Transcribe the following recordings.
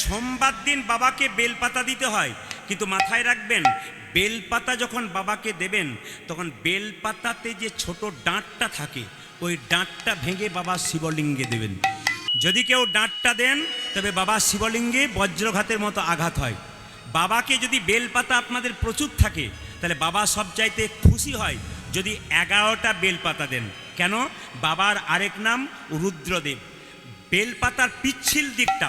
সোমবার দিন বাবাকে বেলপাতা দিতে হয়, কিন্তু মাথায় রাখবেন বেলপাতা যখন বাবাকে দেবেন তখন বেলপাতাতে যে ছোট ডাঁটটা থাকে ওই ডাঁটটা ভেঙে বাবা শিবলিঙ্গে দেবেন। যদি কেউ ডাঁটটা দেন তবে বাবা শিবলিঙ্গে বজ্রঘাতের মতো আঘাত হয়। বাবাকে যদি বেলপাতা আপনাদের প্রচুর থাকে তাহলে বাবা সবচাইতে খুশি হয় যদি 11টা বেলপাতা দেন। কেন? বাবার আরেক নাম রুদ্রদেব। বেলপাতার পিচ্ছিল দিকটা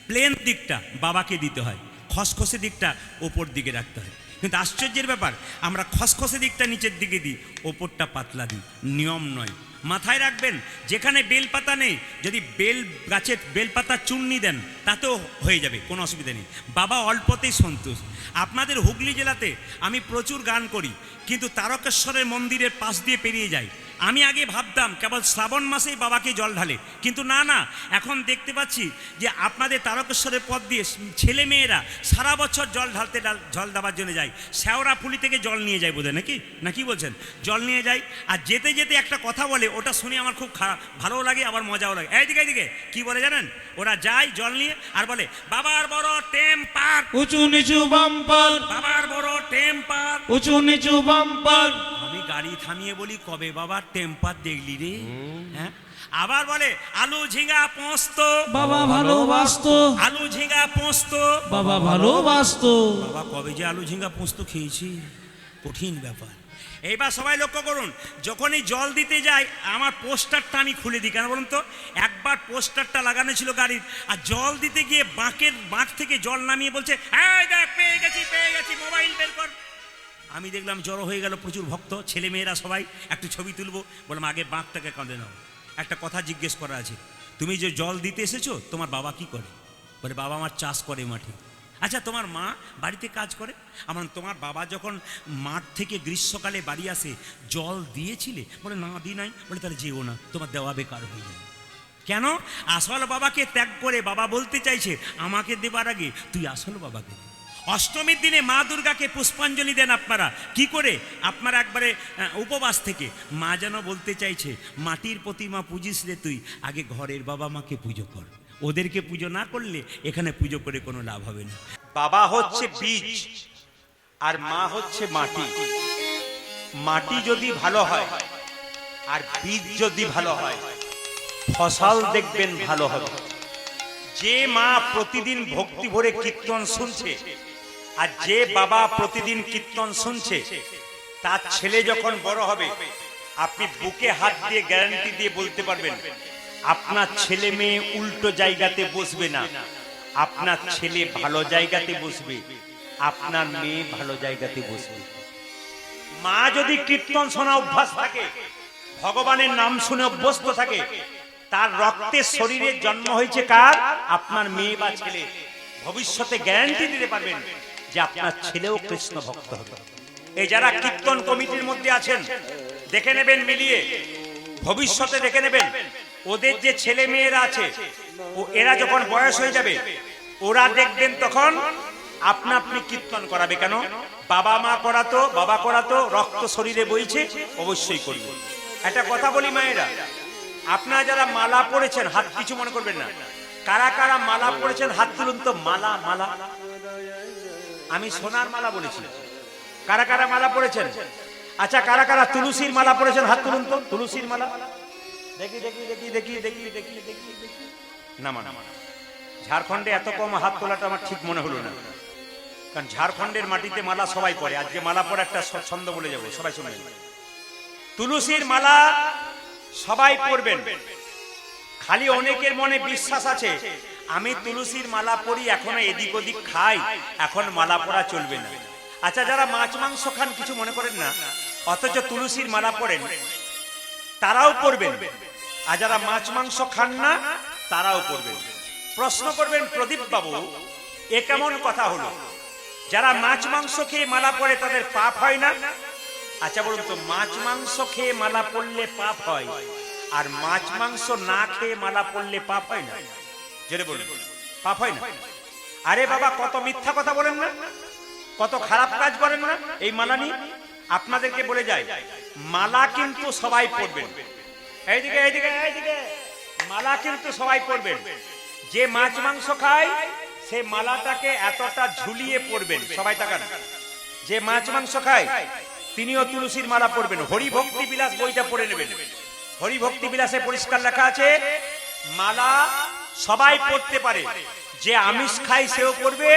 প্লেন দিকটা বাবাকে দিতে হয়, খসখসে দিকটা ওপর দিকে রাখতে হয়। কিন্তু আশ্চর্যের ব্যাপার, আমরা খসখসে দিকটা নিচের দিকে দিই, ওপরটা পাতলা দিই। নিয়ম নয়, মাথায় রাখবেন। যেখানে বেলপাতা নেই যদি বেল গাছের বেলপাতা চূর্ণি দেন তাতেও হয়ে যাবে, কোনো অসুবিধা নেই। বাবা অল্পতেই সন্তুষ্ট। আপনাদের হুগলি জেলাতে আমি প্রচুর গান করি, কিন্তু তারকেশ্বরের মন্দিরের পাশ দিয়ে পেরিয়ে যাই। আমি আগে ভাবতাম কেবল শ্রাবণ মাসেই বাবাকে জল ঢালে, কিন্তু না, এখন দেখতে পাচ্ছি যে আপনাদের তারকেশ্বরের পথ দিয়ে ছেলে মেয়েরা সারা বছর জল দেওয়ার জন্য যায়। শেওড়াফুলি থেকে জল নিয়ে যায় বোধহয়, নাকি বলছেন? জল নিয়ে যায়, আর যেতে যেতে একটা কথা বলে, ওটা শুনে আমার খুব ভালো লাগে, আবার মজাও লাগে। এইদিকে কি বলে জানেন? ওরা যায় জল নিয়ে আর বলে বাবার বড় টেম্পার, উঁচু নিচু বাম্পার, বাবার বড় টেম্পার, উঁচু নিচু বাম্পার। আমি গাড়ি থামিয়ে বলি কবে বাবার টেম্পার দেখলি রে? হ্যাঁ। আবার বলে আলু ঝিঙ্গা পোস্ত, বাবা ভালোবাসতো, আলু ঝিঙ্গা পোস্ত, বাবা ভালোবাসতো। বাবা কবে যে আলু ঝিঙ্গা পোস্ত খেয়েছি, কঠিন ব্যাপার। এইবার সবাই লক্ষ্য করুন, যখনই জল দিতে যাই আমার পোস্টারটা আমি খুলে দিই। কেন বলুন তো? একবার পোস্টারটা লাগানো ছিল গাড়ির, আর জল দিতে গিয়ে বাঁক থেকে জল নামিয়ে বলছে এই দেখ পেয়ে গেছি, মোবাইল বের কর। আমি দেখলাম জড়ো হয়ে গেল প্রচুর ভক্ত, ছেলে মেয়েরা সবাই একটু ছবি তুলবো। বললাম আগে বাঁকটাকে কাঁদে নাও, একটা কথা জিজ্ঞেস করা আছে। তুমি যে জল দিতে এসেছো তোমার বাবা কি করে? বলে বাবা আমার চাষ করে মাঠে। আচ্ছা তোমার মা বাড়িতে কাজ করে? আমার তোমার বাবা যখন মাঠ থেকে গ্রীষ্মকালে বাড়ি আসে জল দিয়েছিলে? বলে না দিই নাই। বলে তাহলে যেও না, তোমার দেওয়া বেকার হয়ে যাবে। কেন? আসল বাবাকে ত্যাগ করে বাবা বলতে চাইছে আমাকে দেবার আগে তুই আসল বাবাকে দে। অষ্টমীর দিনে মা দুর্গাকে পুষ্পাঞ্জলি দেন আপনারা কি করে? আপনারা একবারে উপবাস থেকে। মা যেন বলতে চাইছে মাটির প্রতিমা পুজিস রে তুই, আগে ঘরের বাবা মাকে পুজো কর। ওদেরকে পুজো না করলে এখানে পুজো করে কোনো লাভ হবে না। বাবা হচ্ছে বীজ আর মা হচ্ছে মাটি। মাটি যদি ভালো হয় আর বীজ যদি ভালো হয় ফসল দেখবেন ভালো হবে। যে মা প্রতিদিন ভক্তি ভরে কীর্তন শুনছে আর যে বাবা প্রতিদিন কীর্তন শুনছে তার ছেলে যখন বড় হবে আপনি বুকে হাত দিয়ে গ্যারান্টি দিয়ে বলতে পারবেন আপনার ছেলে মেয়ে উল্টো জায়গাতে বসবে না, আপনার ছেলে ভালো জায়গাতে বসবে, আপনার মেয়ে ভালো জায়গাতে বসবে। মা যদি কীর্তন শোনা অভ্যাস থাকে, ভগবানের নাম শুনে অভ্যস্ত থাকে, তার রক্তের শরীরের জন্ম হয়েছে কার? আপনার মেয়ে বা ছেলে। ভবিষ্যতে গ্যারান্টি দিতে পারবেন যে আপনার ছেলেও কৃষ্ণ ভক্ত হবে। এই যারা কীর্তন কমিটির মধ্যে আছেন দেখে নেবেন মিলিয়ে, ভবিষ্যতে দেখে নেবেন ওদের যে ছেলে মেয়েরা আছে এরা যখন বয়স হয়ে যাবে ওরা দেখবেন তখন আপনা আপনি কীর্তন করাবে। কেন? বাবা করাতো রক্ত শরীরে বইছে, অবশ্যই করবে। একটা কথা বলি মায়েরা, আপনারা যারা মালা পড়েছেন হাত কিছু মনে করবেন না, কারা কারা মালা পড়েছেন হাত তুলুন তো। মালা আমি সোনার মালা বলেছি, কারা কারা মালা পড়েছেন? আচ্ছা কারা কারা তুলসীর মালা পড়েছেন হাত তুলুন তো। তুলসীর মালা দেখি না। ঝাড়খণ্ডে এত কম হাত তোলাটা আমার ঠিক মনে হলো না, কারণ ঝাড়খণ্ডের মাটিতে মালা সবাই পড়ে। আজকে মালা পড়ে একটা ছন্দ বলে যাবো, সবাই শুনবেন। তুলসীর মালা সবাই পড়বেন। খালি অনেকের মনে বিশ্বাস আছে আমি তুলসীর মালা পরি, এখনো এদিক ওদিক খাই, এখন মালা পরা চলবে না। আচ্ছা যারা মাছ মাংস খান কিছু মনে করেন না, অথচ তুলসীর মালা পড়েন, তারাও পড়বেন। আর যারা মাছ মাংস খান না তারাও পড়বেন। প্রশ্ন করবেন প্রদীপ বাবু এ কেমন কথা হলো? যারা মাছ মাংস খেয়ে মালা পড়ে তাদের পাপ হয় না? আচ্ছা বলুন তো, মাছ মাংস খেয়ে মালা পড়লে পাপ হয় আর মাছ মাংস না খেয়ে মালা পড়লে পাপ হয় না? জেনে বলুন, পাপ হয় না? আরে বাবা কত মিথ্যা কথা বলেন না, কত খারাপ কাজ করেন না এই মালা নিয়ে। আপনাদেরকে বলে যাই মালা কিন্তু সবাই পড়বেন। এইদিকে মালা কিন্তু সবাই পড়বেন, যে মাছ মাংস খায় সে মালাটাকে এতটা ঝুলিয়ে পরবেন, সবাই তাকান। যে মাছ মাংস খায় তিনিও তুলসীর মালা পরবেন। হরি ভক্তি বিলাস বইটা পড়ে নেবেন। হরি ভক্তি বিলাসে পরিষ্কার লেখা আছে মালা সবাই পড়তে পারে, যে আমিষ খায় সেও পড়বে,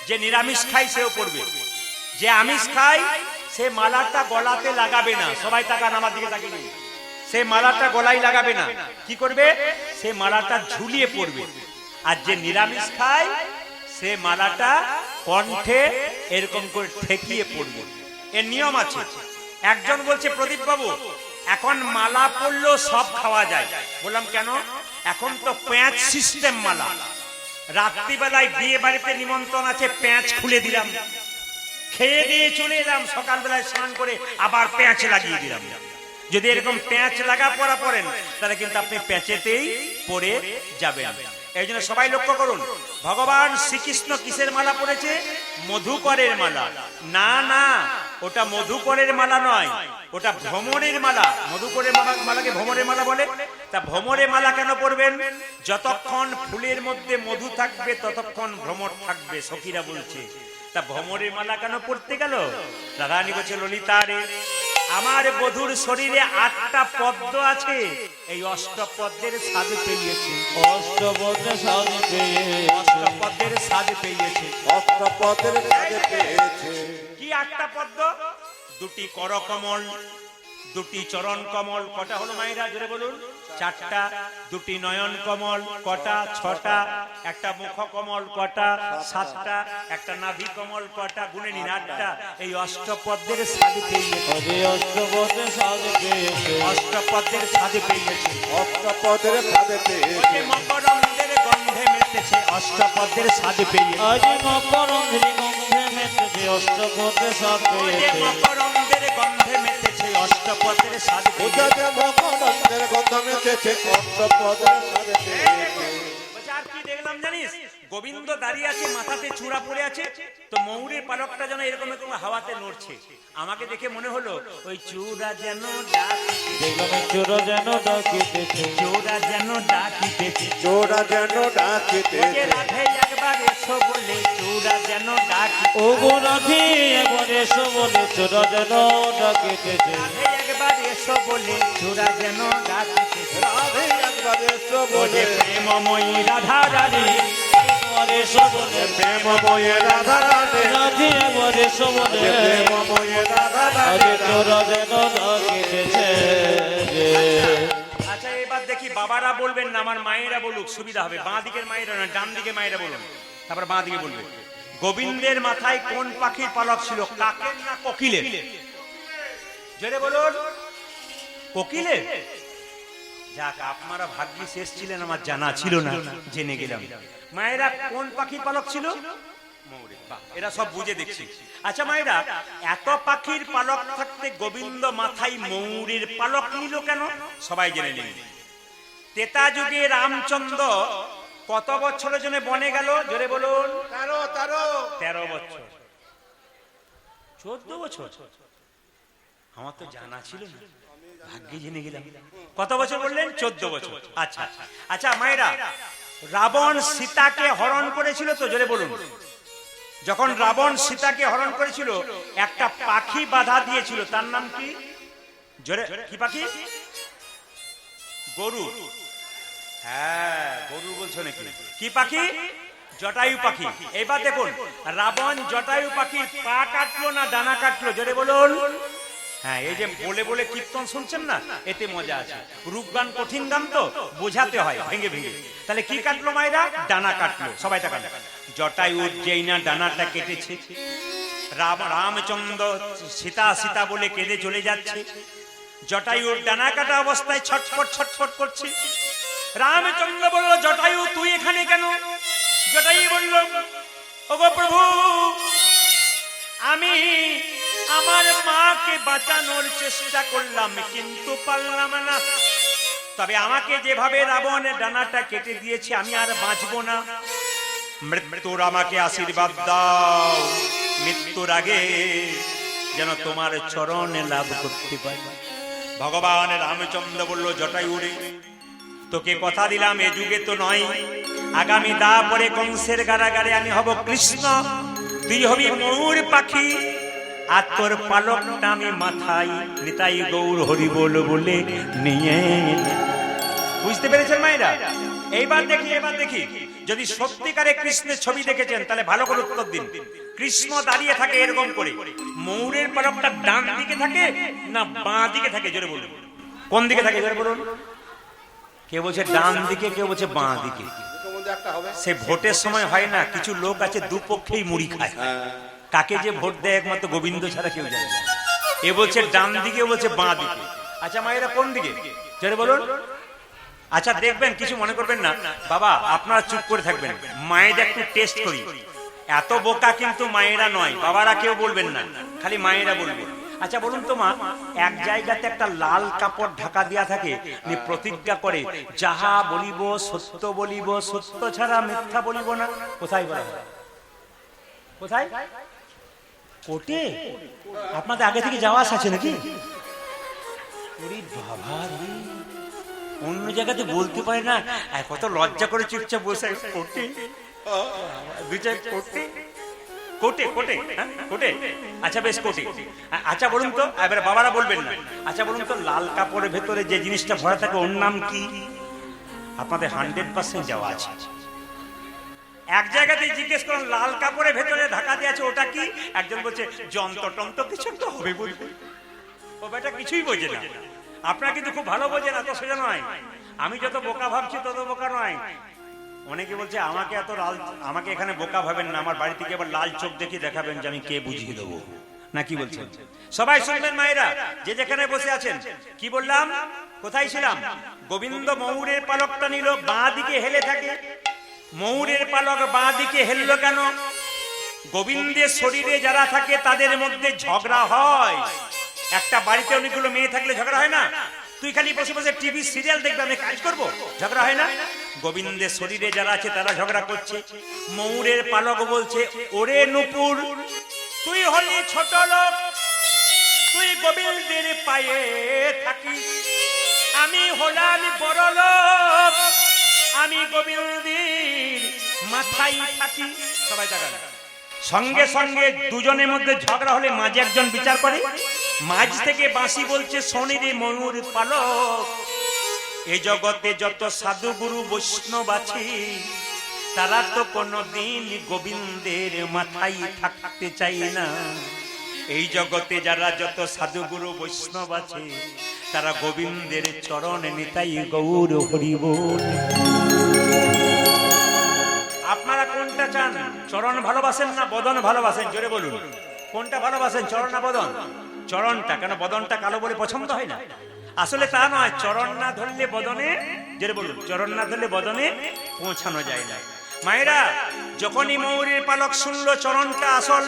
যে নিরামিষ খায় সেও পড়বে। যে আমিষ খায় সে মালাটা গলাতে লাগাবে না, সবাই তাকান আমার দিকে তাকিয়ে। সে মালাটা গলায় লাগাবে না, কি করবে? সে মালাটা ঝুলিয়ে পড়বে। আর যে নিরামিষ খায় সে মালাটা কণ্ঠে এরকম করে ঠেকিয়ে পড়বে। এর নিয়ম আছে। একজন বলছে প্রদীপ বাবু এখন মালা পড়লেও সব খাওয়া যায়। বললাম কেন? এখন তো প্যাঁচ সিস্টেম মালা। রাত্রিবেলায় বিয়ে বাড়িতে নিমন্ত্রণ আছে, প্যাঁচ খুলে দিলাম, খেয়ে দিয়ে চলে এলাম, সকালবেলায় স্নান করে আবার প্যাঁচ লাগিয়ে দিলাম। যদি এরকম প্যাঁচ লাগা পড়া পড়েন তাহলে কিন্তু আপনি প্যাঁচেতেই পড়ে যাবেন। এই জন্য সবাই লক্ষ্য করুন, ভগবান শ্রীকৃষ্ণ কিসের মালা পড়েছে? মধুকরের মালা। না না, ওটা মধুকরের মালা নয়, ওটা ভ্রমরের মালা। মধুকরের মালাকে ভ্রমরের মালা বলে। তা ভ্রমরের মালা কেন পড়বেন? যতক্ষণ ফুলের মধ্যে মধু থাকবে ততক্ষণ ভ্রমর থাকবে, সখীরা বলছে। তা ভ্রমরের মালা কেন পড়তে গেল? রাধারানী বলছে ললিতা রে, আমার বধূর শরীরে 8টা পদ্ম আছে, এই অষ্টপদ্মের স্বাদ পেয়েছে। অষ্টপদ্মের স্বাদ পেয়েছে। অষ্টপদ্মের স্বাদ পেয়েছে। অষ্টপদের স্বাদ পেয়েছে। কি 8টা পদ্ম? 2টি করকমল, 2টি চরণ কমল। কটা হলো মায়েরা জোরে বলুন? 4টা। 2টি নয়ন কমল কটা? 6টা। একটা মুখ কমল কটা? 7টা। একটা নাভি কমল কটা? গুনে নিন 8টা। এই অষ্টপদ্মের স্বাদ পেয়েছে। অষ্টপদ্মের স্বাদ পেয়েছে। অষ্টপদ্মের স্বাদ পেয়েছে। অষ্টপদের স্বাদ পেয়েছে। মকরন্দের গন্ধে মেতেছে, অষ্টপদ্মের স্বাদ পেয়েছে। আজ মকরন্দের গন্ধে মেতেছে, অষ্টপদ্মের স্বাদ পেয়েছে। মকরন্দের গন্ধে মেতেছে, অষ্টপদ্মের স্বাদ পেয়েছে। মকরন্দের গন্ধ মেতেছে, অষ্টপদের স্বাদ পেয়েছে। আর কি দেখলাম জানিস? গোবিন্দ দাঁড়িয়ে আছে, মাথাতে চূড়া পড়ে আছে, তো ময়ূরের পালকটা যেন এরকম এরকম হাওয়াতে নড়ছে। আমাকে দেখে মনে হলো ওই চূড়া যেন দেখলাম চোরা যেন ডাকিতেছে, চূড়া যেন ডাকিতেছে, চোরা যেন ডাকিতেছে। রাধে একবার এসো বলে চূড়া যেন ডাকি। ও গো রাধে একবার এসো বলে চোরা যেন ডাকিতেছে। রাধে একবার এসো বলে চূড়া যেন ডাকিতেছে। রাধে একবার এসো বলে প্রেমময়ী রাধা রানী, একবার এসো বলে প্রেমময় রাধা রাধে। রাধে একবার এসো বলে প্রেমময় রাধা আজ রাধে। চোরা যেন ডাকিতেছে। আচ্ছা এবার দেখি বাবারা বলবেন না, আমার মায়েরা বলুক, সুবিধা হবে। বাঁ দিকের মায়েরা না, ডান দিকে মায়েরা বলুন, তারপর বাঁ দিকে বলবে। গোবিন্দের মাথায় কোন পাখির পালক ছিল? কাকের না কোকিলের? জোরে বলুন। কোকিলের? যাক, আপনারা ভাগ্যে শেষ ছিলেন, আমার জানা ছিল না, জেনে গেলাম। মায়েরা কোন পাখির পালক ছিল? ময়ূরের। বাহ, এরা সব বুঝে দেখছি। আচ্ছা মায়েরা, এত পাখির পালক থাকতে গোবিন্দ মাথায় ময়ূরের পালক নিল কেন? সবাই জেনে নিন। ত্রেতা যুগে রামচন্দ্র কত বছরের জন্য বনে গেল? জোরে বলুন। 13 বছর। 14 বছর? আমার তো জানা ছিল না, ভাগ্যে জেনে গেলাম। কত বছর বললেন? 14 বছর। আচ্ছা আচ্ছা মায়েরা, রাবণ সীতাকে হরণ করেছিল তো? জোরে বলুন। যখন রাবণ সীতাকে হরণ করেছিল একটা পাখি বাধা দিয়েছিল, তার নাম কি? জোরে, কি পাখি? গরু। হ্যাঁ, গরু বলছো নাকি? কি পাখি? জটায়ু পাখি। এবার দেখুন, রাবণ জটায়ু পাখির পা কাটলো না ডানা কাটলো? জোরে বলুন। হ্যাঁ, এই যে বলে বলে কীর্তন শুনছেন না, এতে মজা আছে। রূপগান কঠিন গান তো, বোঝাতে হয় ভেঙে ভেঙে। তাহলে কি কাটলো মায়েরা? ডানা কাটলো। সবাই তাকান। জটায়ুর যেই না ডানাটা কেটেছে, রামচন্দ্র সীতা সীতা বলে কেঁদে চলে যাচ্ছে। জটায়ুর ডানা কাটা অবস্থায় ছটফট ছটফট করছে। রামচন্দ্র বলল, জটায়ু তুই এখানে কেন? জটায়ু বলল, ওগো প্রভু, আমি আমার মাকে বাঁচানোর চেষ্টা করলাম কিন্তু পারলাম না। তবে আমাকে যেভাবে রাবণের ডানাটা কেটে দিয়েছে আমি আর বাঁচবো না। মৃত্যুর আমাকে আশীর্বাদ দাও, মৃত্যুর আগে যেন তোমার চরণে লাভ করতে পারি। ভগবান রামচন্দ্র বলল, জটায়ু রে, তোকে কথা দিলাম এ যুগে তো নয়, আগামী দা পরে কংসের কারাগারে আমি হব কৃষ্ণ, তুই হবি ময়ূর পাখি, আর তোর পালকটা আমি মাথায় নিতাই গৌর হরি বল বলে নিয়ে। বুঝতে পেরেছেন মায়েরা? এইবার দেখি যদি সত্যিকারে কৃষ্ণের ছবি দেখেছেন তাহলে ভালো করে উত্তর দিন। কৃষ্ণ দাঁড়িয়ে থাকে এরকম করে, ময়ূরের পালকটা ডান দিকে থাকে না বাঁ দিকে থাকে? জোরে বলুন, কোন দিকে থাকে জোরে বলুন। কেউ বলছে ডান দিকে, কেউ বলছে বাঁ দিকে। সে ভোটের সময় হয় না, কিছু লোক আছে দুপক্ষেই মুড়ি খায়, কাকে যে ভোট দেয় একমাত্র গোবিন্দ ছাড়া কেউ জানে না। এ বলছে ডান দিকে, বলছে বাঁ দিকে। আচ্ছা মায়েরা কোন দিকে জোরে বলুন। আচ্ছা দেখবেন, কিছু মনে করবেন না বাবা, আপনারা চুপ করে থাকবেন, মায়েরা একটু টেস্ট করি। এত বোকা কিন্তু মায়েরা নয়, বাবারা কেউ বলবেন না, খালি মায়েরা বলবে। আচ্ছা বলুন তো মা, এক জায়গাতে একটা লাল কাপড় ঢাকা দেয়া থাকে, প্রতিজ্ঞা করে যাহা বলিব সত্য বলিব, সত্য ছাড়া মিথ্যা বলিব না। কোথায় বলা হয়? কোথায়? কোর্টে? আপনাদের আগে থেকে যাওয়া আছে নাকি? বাবা অন্য জায়গাতে বলতে পারে না, কত লজ্জা করে চুপচাপ বসে কোর্টে, কোর্টে কোর্টে কোর্টে। আচ্ছা বেশ কোর্টে। আচ্ছা বলুন তো, এবারে বাবারা বলবেন না। আচ্ছা বলুন তো, লাল কাপড়ের ভেতরে যে জিনিসটা ভরা থাকে ওর নাম কি? আপনাদের 100% যাওয়া আছে। এক জায়গাতে জিজ্ঞেস করুন লাল কাপড়ের ভেতরে ঢাকা দিয়ে আছে ওটা কি? একজন বলছে যন্ত্র টন্ত্র কিছু তো হবে বলবে, ও বেটা কিছুই বোঝে না। আপনারা কিন্তু খুব ভালো বোঝেন, এত সোজা নয়। আমি যত বোকা ভাবছি তত বোকা নয়। অনেকে বলছে আমাকে এত লাল, আমাকে এখানে বোকা ভাবেন না, আমার বাড়ি থেকে আবার লাল চোখ দেখিয়ে দেখাবেন যে আমি কে বুঝিয়ে দেবো না। কি বলছেন সবাই শুনবেন মায়েরা, যে যেখানে বসে আছেন। কি বললাম, কোথায় ছিলাম? গোবিন্দ ময়ূরের পালকটা নিল, বাঁ দিকে হেলে থাকে। ময়ূরের পালক বাঁ দিকে হেললো কেন? গোবিন্দের শরীরে যারা থাকে তাদের মধ্যে ঝগড়া হয়। একটা বাড়িতে অনেকগুলো মেয়ে থাকলে ঝগড়া হয় না? তুই খালি বসে বসে টিভি সিরিয়াল দেখবে, আমি কাজ করবো, ঝগড়া হয় না? গোবিন্দের শরীরে যারা আছে তারা ঝগড়া করছে। ময়ূরের পালক বলছে ওরে নূপুর, তুই হলি ছোট লোক, তুই গোবিন্দের পায়ে থাকিস, আমি হলাম বড় লোক, আমি গোবিন্দের মাথায় থাকি। সবাই জায়গা। সঙ্গে সঙ্গে দুজনের মধ্যে ঝগড়া হলে মাঝে একজন বিচার করে, মাঝ থেকে বাঁশি বলছে শনিরে ময়ূর পালক, এ জগতে যত সাধু গুরু বৈষ্ণব আছে তারা তো কোনদিন গোবিন্দের মাথায় থাকতে চাই না। এই জগতে যারা যত সাধু গুরু বৈষ্ণব আছে তারা গোবিন্দের চরণ নিতাই গৌর হরি বল। আপনারা কোনটা চান? চরণ ভালোবাসেন না বদন ভালোবাসেন? জোরে বলুন, কোনটা ভালোবাসেন, চরণ না বদন? চরণটা। কেন বদনটা কালো বলে পছন্দ হয় না? আসলে তা নয়, চরণ না ধরলে বদনে, জোরে বলুন, চরণ না ধরলে বদনে পৌঁছানো যায় না। মায়েরা যখনই ময়ূরের পালক শুনলো চরণটা আসল,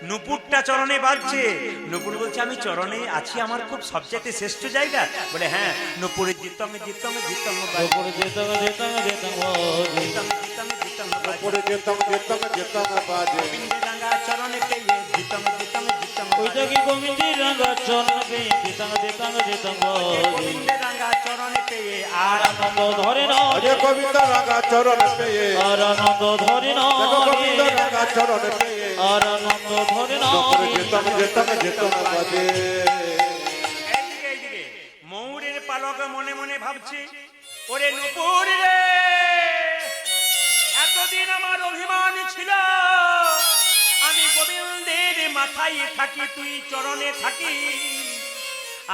নুপুরটা চরণে বাজছে, নুপুর বলছে আমি চরণে আছি, আমার খুব সবচেয়ে শ্রেষ্ঠ জায়গা। বলে হ্যাঁ, নুপুরের জিতম জিতম জিতম উপরে যেতাম যেতাম যেতাম জিতম জিতম জিতম উপরে যেতাম যেতাম যেতাম বাজে, রাঙা চরণে পেয়ে জিতম জিতম জিতম ওইটা কি গোবিন্দের রাঙা চরণ পেয়ে যেতাম যেতাম যেতাম রাঙা চরণে পেয়ে আর আনন্দ ধরে না অজয় গোবিন্দ রাঙা চরণ পেয়ে, আর আনন্দ ধরে না দেখো গোবিন্দ রাঙা চরণ পেয়ে, আর আনন্দ ধরে না উপরে যেতাম যেতাম যেতাম বাজে। এইদিকে ময়ূরের পালক মনে মনে ভাবছে ওরে নূপুর রে, এতদিন আমার অভিমান ছিল আমি গোবিন্দের মাথায় থাকি, তুই চরণে থাকি,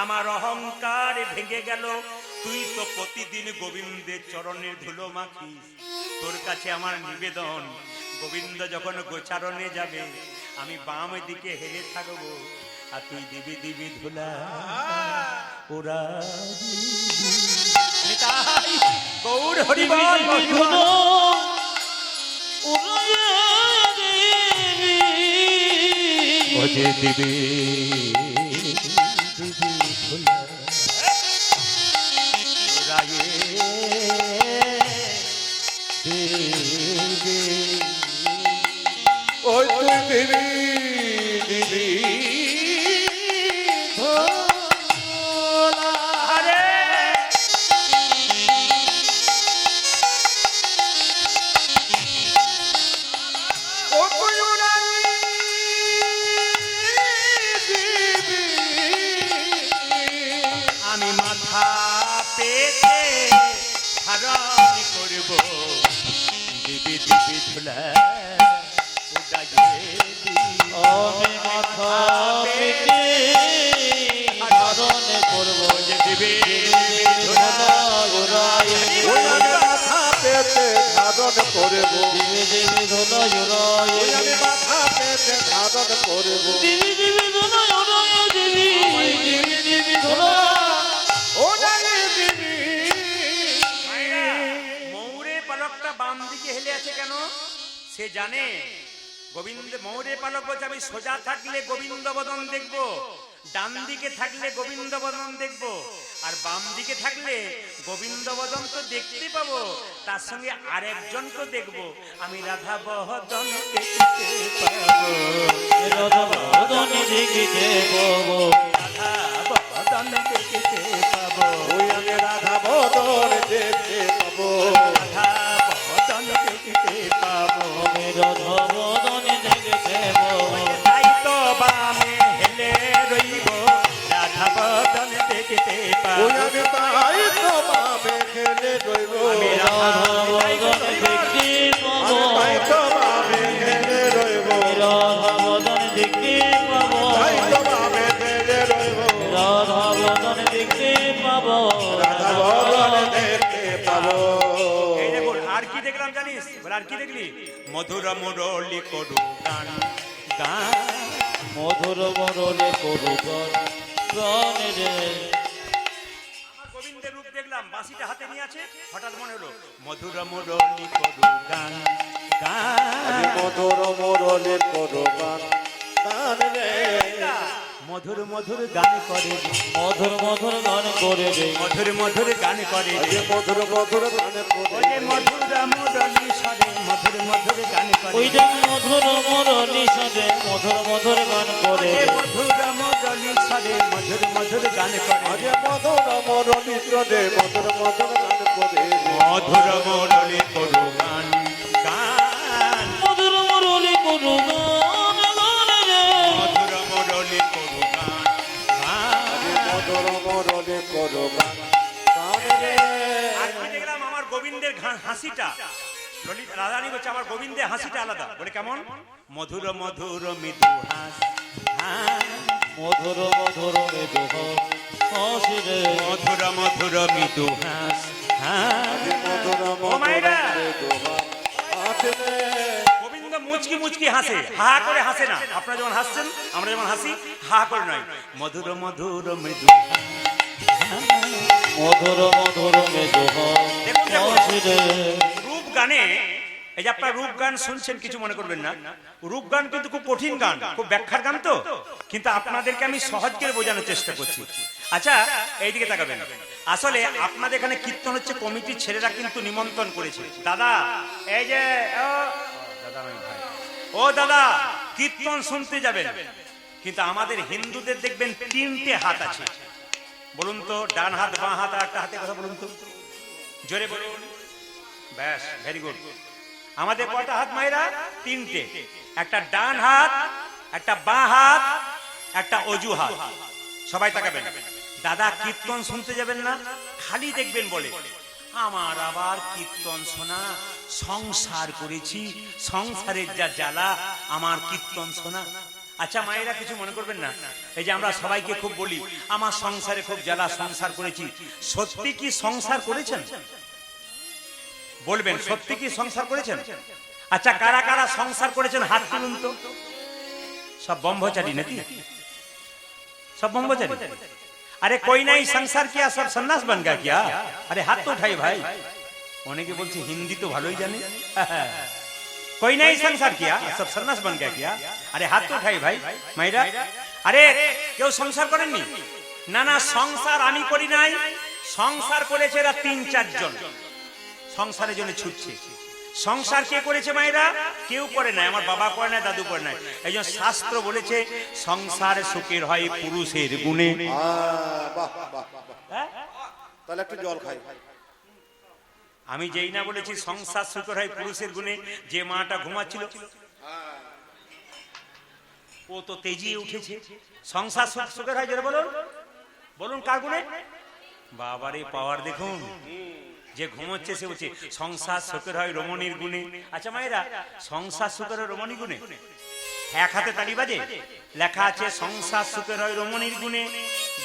আমার অহংকার ভেঙে গেল, তুই তো প্রতিদিন গোবিন্দের চরণের ধুলো মাখিস, তোর কাছে আমার নিবেদন, গোবিন্দ যখন গোচারণে যাবে আমি বাম দিকে হেলে থাকবো, আর তুই দিবি দিবি ধুলা ওরা গৌর হরি বল। ওজে দিবি ওই তুই দিবি দিবি দিবি দিবি ধুলা উড়াইয়ে দিবি আমি মাথা পেতে ধারণ করব যে দিবি ধুলা উড়াইয়ে ওই আমি মাথা পেতে ধারণ করব দিবি দিবি ধুলা উড়াইয়ে ওই আমি মাথা পেতে ধারণ করব দিবি দিবি ধুলা উড়াইয়ে দিবি দিবি দিবি ধুলা ও ডাকে দিবি ময়ূরের পালকটা বাম দিকে হেলে আছে কেন সে জানে গোবিন্দ ময়ূরের পালক বলছে আমি সোজা থাকলে গোবিন্দ বদন দেখবো ডান দিকে থাকলে গোবিন্দ বদন দেখবো আর বাম দিকে থাকলে গোবিন্দ বদন তো দেখতে পাবো তার সঙ্গে আরেকজনকে দেখবো আমি রাধা বদন দেখতে পাবো রাধা বদন দেখিতে পাবো রাধা বদন দেখতে পাবো ওই আমি রাধা বদন দেখতে পাবো রাধা বদন দেখতে পাবো আমি রাধা বদন দেখিতে পাবো তাই তো বামে হেলে রইব রাধা বদন দেখতে পাবো ওই আমি তাই তো বামে খেলে রইব আমি রাধা বদন দেখতে পাবো তাই তো বামে খেলে রইব রাধা বদন দেখতে পাবো তাই তো বামে খেলে রইব রাধা বদন দেখতে পাবো রাধা বদন দেখতে পাবো এই দেখুন আর কি দেখলাম জানিস বলে আর কি দেখলি মধুর মুরলি করু গান গান মধুর মরলে করুগণ প্রাণে রে আমার গোবিন্দের রূপ দেখলাম বাঁশিটা হাতে নিয়ে আছে হঠাৎ মনে হলো মধুর মুরলি করু গান গান মধুর মোরলে করো গান গান রে মধুর মধুর গান করে মধুর মধুর গান করে রে মধুর মধুর গান করে আজে মধুর মধুর গান করে ওরে মধুর মুরলি সরে মধুর মধুর গান করে ওই যে মধুর মরলি সাথে মধুর মধুর গান করে ওরে রে মধুর মুরলি সরে মধুর মধুর গান করে আজে মধুর মোরলি চলে মধুর মধুর গান করে মধুর মুরলি করু গান গান মধুর মরলি করুগণ গান রে মধুর মুরলি করু গান আজে গান মধুর মোরলে করো গান গান রে আর কি দেখলাম আমার গোবিন্দের হাসিটা ললিত রাধারানী বলছে আমার গোবিন্দের হাসিটা আলাদা বলে কেমন মধুর মধুর মৃদু হাস হাস। মধুর মধুর মৃদু হাসি রে মধুর মধুর মৃদু হাস হাস। আজে মধুর ও মধুর মায়েরা দোহান আছে রে গোবিন্দ মুচকি মুচকি হাসে হা হা করে হাসে না আপনারা যেমন হাসছেন আমরা যেমন হাসি হা হা করে নয় মধুর মধুর মৃদু মধুর মধুর মৃদু হাসি রে রূপ গানে এই যে আপনারা রূপ গান শুনছেন কিছু মনে করবেন না রূপ গান কিন্তু খুব কঠিন গান খুব ব্যাখ্যার গান তো কিন্তু আপনাদেরকে আমি সহজ করে বোঝানোর চেষ্টা করছি আচ্ছা এইদিকে তাকাবেন আসলে আপনাদের এখানে কীর্তন হচ্ছে কমিটির ছেলেরা কিন্তু নিমন্ত্রণ করেছে দাদা এই যে দাদা নয় ভাই ও দাদা কীর্তন শুনতে যাবেন কিন্তু আমাদের হিন্দুদের দেখবেন তিনটে হাত আছে বলুন তো ডান হাত বাঁ হাত আর একটা হাতে কথা বলুন তো জোরে বলুন ব্যাস ভেরি গুড আমাদের কয়টা হাত মায়েরা তিনটে একটা ডান হাত একটা বাঁ হাত একটা অজু হাত সবাই তাকাবেন দাদা কীর্তন শুনতে যাবেন না খালি দেখবেন বলে আমার আবার কীর্তন শোনা সংসার করেছি সংসারের যা জ্বালা আমার কীর্তন শোনা আচ্ছা মায়েরা কিছু মনে করবেন না এই যে আমরা সবাইকে খুব বলি আমার সংসারে খুব জ্বালা সংসার করেছি সত্যি কি সংসার করেছেন বলবেন সত্যি কি সংসার করেছেন अच्छा कारा कारा संसार করেছেন हाथ তুলুন তো सब ब्रह्मचारी नाकि सब ब्रह्मचारी अरे कोई नहीं संसार किया सब सन्यास बन गया क्या अरे हाथ तो उठाइए भाई অনেকে বলছে হিন্দি তো ভালোই জানে कोई नहीं संसार किया सब सन्यास बन गया क्या अरे हाथ तो उठाइए भाई মাইরা अरे কেউ সংসার করেননি না না সংসার আমি করি নাই সংসার করেছে এরা 3-4 জন সংসারের জন্য ছুটছে সংসার কে করেছে মায়েরা কেউ করে না আমার বাবা করে না দাদু করে না এইজন্য শাস্ত্র বলেছে সংসার সুখের হয় পুরুষের গুণে বাহ বাহ বাহ তাহলে একটু জল খাই আমি যেই না বলেছি সংসার সুখের হয় পুরুষের গুণে যে মাটা ঘুমাচ্ছিল ও তো তেজিয়ে উঠেছে সংসার সুখের হয় যারা বলুন বলুন কার গুণে বাবারে পাওয়ার দেখুন যে ঘুমোচ্ছে সে বলছে সংসার সুখের হয় রমণীর গুণে। আচ্ছা মায়েরা, সংসার সুখের হয় রমণীর গুণে? এক হাতে তালি বাজে। লেখা আছে সংসার সুখের হয় রমণীর গুণে,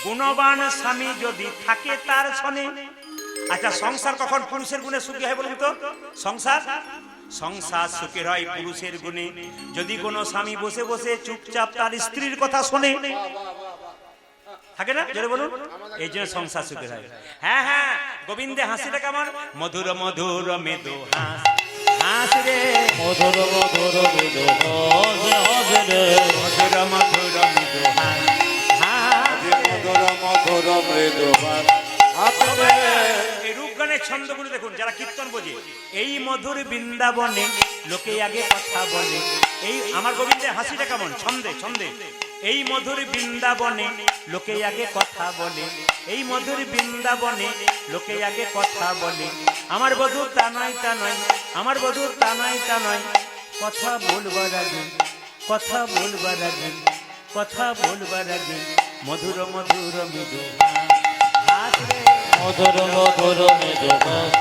গুণবান স্বামী যদি থাকে তার সনে। আচ্ছা সংসার কখন পুরুষের গুণে সুখী হয় বলুন তো? সংসার সুখের হয় পুরুষের গুণে, যদি কোনো স্বামী বসে বসে চুপচাপ তার স্ত্রীর কথা শোনে। থাকে না, জোরে বলুন। এই জন্য সংসার সুখের হয়। হ্যাঁ হ্যাঁ, গোবিন্দে হাসিটা কেমন? মধুর মধুর মৃদু হাস, হাস রে মধুর মধুর মৃদু হাস হাস রে, মধুর মধুর মৃদু হাস, হাস রে। মধুর মধুর মৃদু হাস রে। এই রূপগানের ছন্দগুলো দেখুন, যারা কীর্তন বোঝে। এই মধুর বৃন্দাবনে লোকে আগে কথা বলে। এই আমার গোবিন্দের হাসিটা কেমন? ছন্দে ছন্দে। এই মধুর বৃন্দাবনে লোকে আগে কথা বলে, এই মধুর বৃন্দাবনে লোকে আগে কথা বলে। আমার বধূ তা নয় তা নয়, আমার বধূ তা নয় তা নয়, কথা বলবার আগে, কথা বলবার আগে, কথা বলবার আগে মধুর মধুর মৃদু হাস রে, মধুর মধুর মৃদু হাস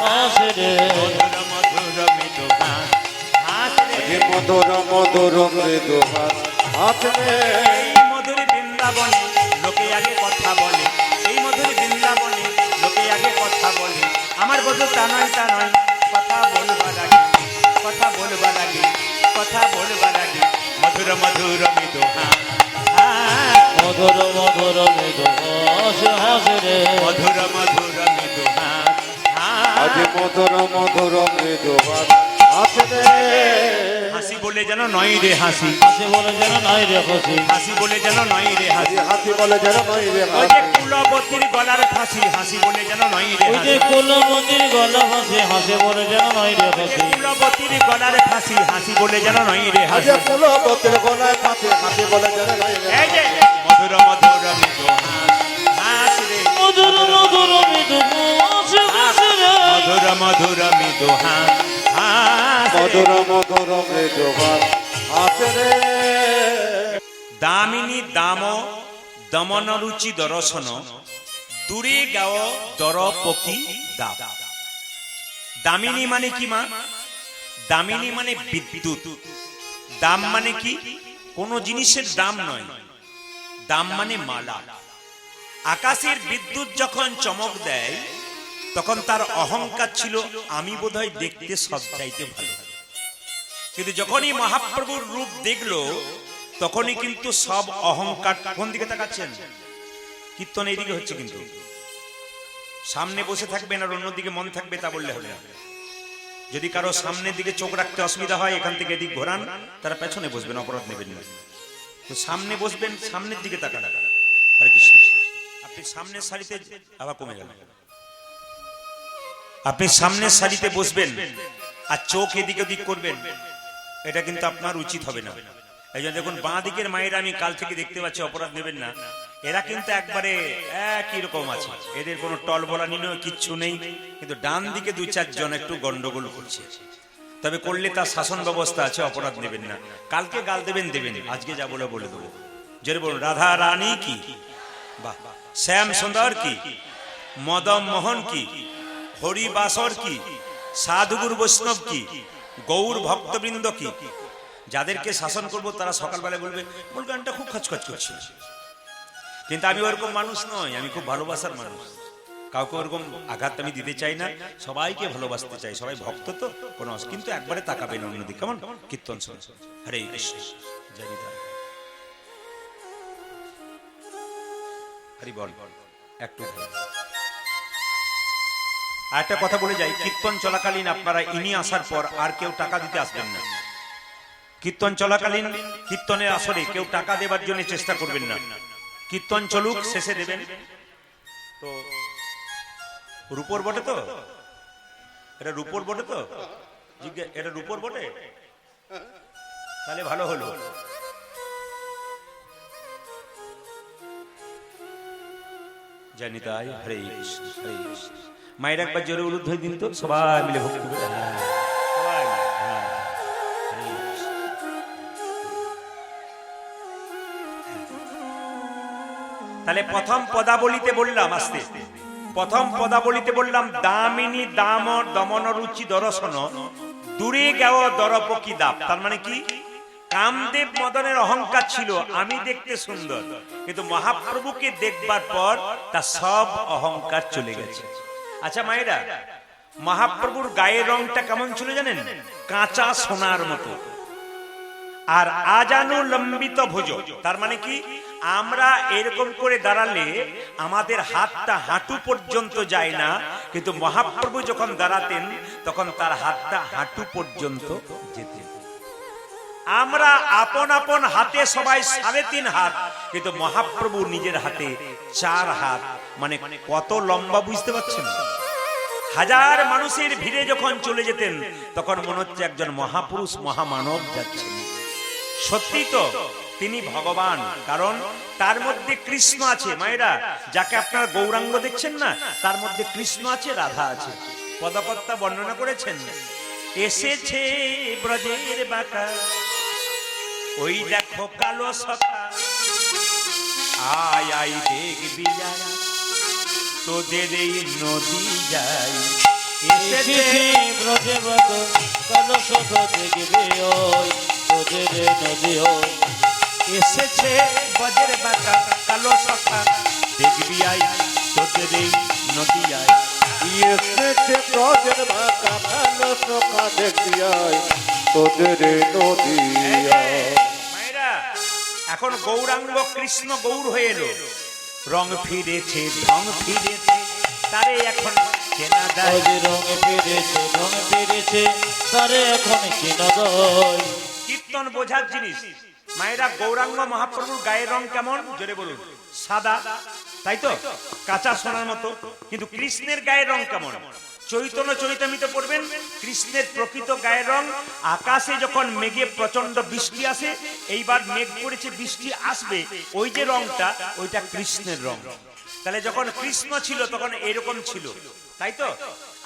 হাস রে, মধুর মধুর মৃদু হাস, হাস রে। মধুর মধুর মৃদু হাস রে। এই মধুর বৃন্দাবনে লোকে আগে কথা বলে, এই মধুর বৃন্দাবনে লোকে আগে কথা বলে। আমার বধূ তা নয় তা নয়, কথা বলবার আগে, কথা বলবার আগে, কথা বলবার আগে মধুর মধুর মৃদু হাস, হাস। মধুর মধুর মৃদু হাস হাস রে, মধুর মধুর মৃদু হাস, হাস। আজ মধুর মধুর মৃদু হাস রে। হাসি বলে যেন নয় রে হাসি, হাসি বলে যেন নাই রে হাসি, হাসি বলে যেন নয় রে হাসি। হাসি বলে যেন নয় রে ওই যে কুলবতীর গলার ফাঁসি, হাসি বলে যেন নয় রে ওই যে হাসি। কুলবতীর গলা হাসি, হাসি বলে যেন নাই রে হাসি, কুলবতীর গলার ফাঁসি, হাসি বলে যেন নয় রে আজ হাসি। ফুলবতীর গলায় ফাঁসি, হাসি বলে যেন নয় রে এই যে মধুর মধুর মৃদু হাস, হাস রে, মধুর মধুর মৃদু হাস হাস রে, মধুর মধুর মৃদু হাস, হাস রে। মধুর মধুর মৃদু হাস রে। দামিনী দাম দমন রুচি দর্শন, দূরে গাও দর পকি দাম। দামিনী মানে কি মা? দামিনী মানে বিদ্যুৎ। দাম মানে কি? কোন জিনিসের দাম নয়, দাম মানে মালা। আকাশের বিদ্যুৎ যখন চমক দেয় তখন তার অহংকার ছিল আমি বোধহয় দেখতে সব চাইতে ভালো। কিন্তু যখনই মহাপ্রভুর রূপ দেখলো তখনই কিন্তু সব অহংকার। কোন দিকে তাকাচ্ছেন? কীর্তন এইদিকে হচ্ছে, কিন্তু সামনে বসে থাকবেন আর অন্যদিকে মন থাকবে তা বললে হবে না। যদি কারো সামনের দিকে চোখ রাখতে অসুবিধা হয় এখান থেকে এদিক ঘোরান, তারা পেছনে বসবেন, অপরাধ নেবেন না। তো সামনে বসবেন, সামনের দিকে তাকান। হরে কৃষ্ণ। আপনি সামনের সারিতে আবার কমে গেল, আপনি সামনের সারিতে বসবেন আর চোখ এদিক ওদিক করবেন, এটা কিন্তু আপনার উচিত হবে না। এই জন্য দেখুন বাঁ দিকের মায়েরা আমি কাল থেকে দেখতে পাচ্ছি, অপরাধ নেবেন না, এরা কিন্তু একবারে একই রকম আছে, এদের কোনো টল বলা নিয়ে কিচ্ছু নেই। কিন্তু ডান দিকে দুই চারজন একটু গন্ডগোল করছে, তবে করলে তার শাসন ব্যবস্থা আছে, অপরাধ নেবেন না। কালকে গাল দেবেন দেবেন, আজকে যা বলে বলে দেবো। জোরে বলুন রাধা রানী কি, বাহ, শ্যাম সুন্দর কি, মদন মোহন কি, হরিবাসর কি, সাধুগুরু বৈষ্ণব কি, গৌর ভক্তবৃন্দ কি। যাদেরকে শাসন করব তারা সকালবেলা বলবে মূল গানটা খুব খচখচ করছে, কিন্তু আমি ওরকম মানুষ নই, আমি খুব ভালোবাসার মানুষ। কাউকে ওরকম আঘাত আমি দিতে চাই না, সবাইকে ভালোবাসতে চাই, সবাই ভক্ত তো কোনো, কিন্তু একবারে তাকাবেন অন্যদিকে। কেমন কীর্তন শুনে? হরে কৃষ্ণ, জয় নিতাই। হরি বল। একটু আর একটা কথা বলে যাই, কীর্তন চলাকালীন আপনারা ইনি আসার পর আর কেউ টাকা দিতে আসবেন না। কীর্তন চলাকালীন কীর্তনের আসরে কেউ টাকা দেবার জন্য চেষ্টা করবেন না। কীর্তন চলুক, শেষে দেবেন। তো রূপোর বটে তো, এটা রূপোর বটে তো, এটা রূপোর বটে, তাহলে ভালো হলো। জানি তাই। হরে কৃষ্ণ, হরে কৃষ্ণ। মায়ের একবার জোরে উলুধ্বনি দিন তো, সবাই মিলে ভক্তি করে। সবাই মিলে, হ্যাঁ। হরে কৃষ্ণ। তাহলে প্রথম পদাবলিতে বললাম আস্তে, প্রথম পদাবলিতে বললাম দামিনী দাম দমন রুচি দর্শন দূরে গেও দরপকি দাপ। তার মানে কি, কামদেব মদনের অহংকার ছিল আমি দেখতে সুন্দর, কিন্তু মহাপ্রভুকে দেখবার পর তার সব অহংকার চলে গেছে। আচ্ছা মায়েরা, মহাপ্রভুর গায়ের রংটা কেমন ছিল জানেন? কাঁচা সোনার মতো। আর আজানু লম্বিত ভুজ, তার মানে কি, আমরা এরকম করে দাঁড়ালে আমাদের হাতটা হাঁটু পর্যন্ত যায় না, কিন্তু মহাপ্রভু যখন দাঁড়াতেন তখন তার হাতটা হাঁটু পর্যন্ত যেত। আমরা আপন আপন হাতে সবাই 3.5 হাত, কিন্তু মহাপ্রভু নিজের হাতে 4 হাত। মানে কত লম্বা বুঝতে পারছেন? হাজার মানুষের ভিড়ে যখন চলে যেতেন তখন মনে হচ্ছে একজন মহাপুরুষ মহামানব যাচ্ছেন। সত্যি তো তিনি ভগবান, কারণ তার মধ্যে কৃষ্ণ আছে। মায়েরা, যাকে আপনারা গৌরাঙ্গ দেখছেন না, তার মধ্যে কৃষ্ণ আছে, রাধা আছে। পদকর্তা বর্ণনা করেছেন, এসেছে ব্রজের বাঁকা, ওই দেখো কালো সখা, আয় আয় দেখবি যায় তোদের এই নদী যায়। এসেছে ব্রজে বাঁকা কালো সখা, দেখবে ওই তোদের নদী ওই। এসেছে ব্রজের বাঁকা কালো সখা, দেখবি আয় তোদের এই নদী আয়। এসেছে ব্রজের বাঁকা কালো সখা, দেখবি আয় তোদের নদী আয়। মায়েরা, এখন গৌরাঙ্গ কৃষ্ণ গৌর হয়ে এলো, রং ফিরেছে ঢং ফিরেছে, তারে এখন চেনা যায়। ওই রঙে ফিরেছে রঙে ফিরেছে, তারে এখন চেনা যায়। কীর্তন বোঝার জিনিস। মায়েরা, গৌরাঙ্গ মহাপ্রভুর গায়ের রং কেমন জোরে বলুন? সাদা, তাই তো, কাঁচা সোনার মতো। কিন্তু কৃষ্ণের গায়ের রং কেমন? চৈতন্য চরিতামৃতে পড়বেন, কৃষ্ণের প্রকৃত গায়ের রং, আকাশে যখন মেঘে প্রচন্ড বৃষ্টি আসে, এইবার মেঘ পড়েছে বৃষ্টি আসবে, ওই যে রংটা, ওইটা কৃষ্ণের রং। তাহলে যখন কৃষ্ণ ছিল তখন এরকম ছিল, তাই তো।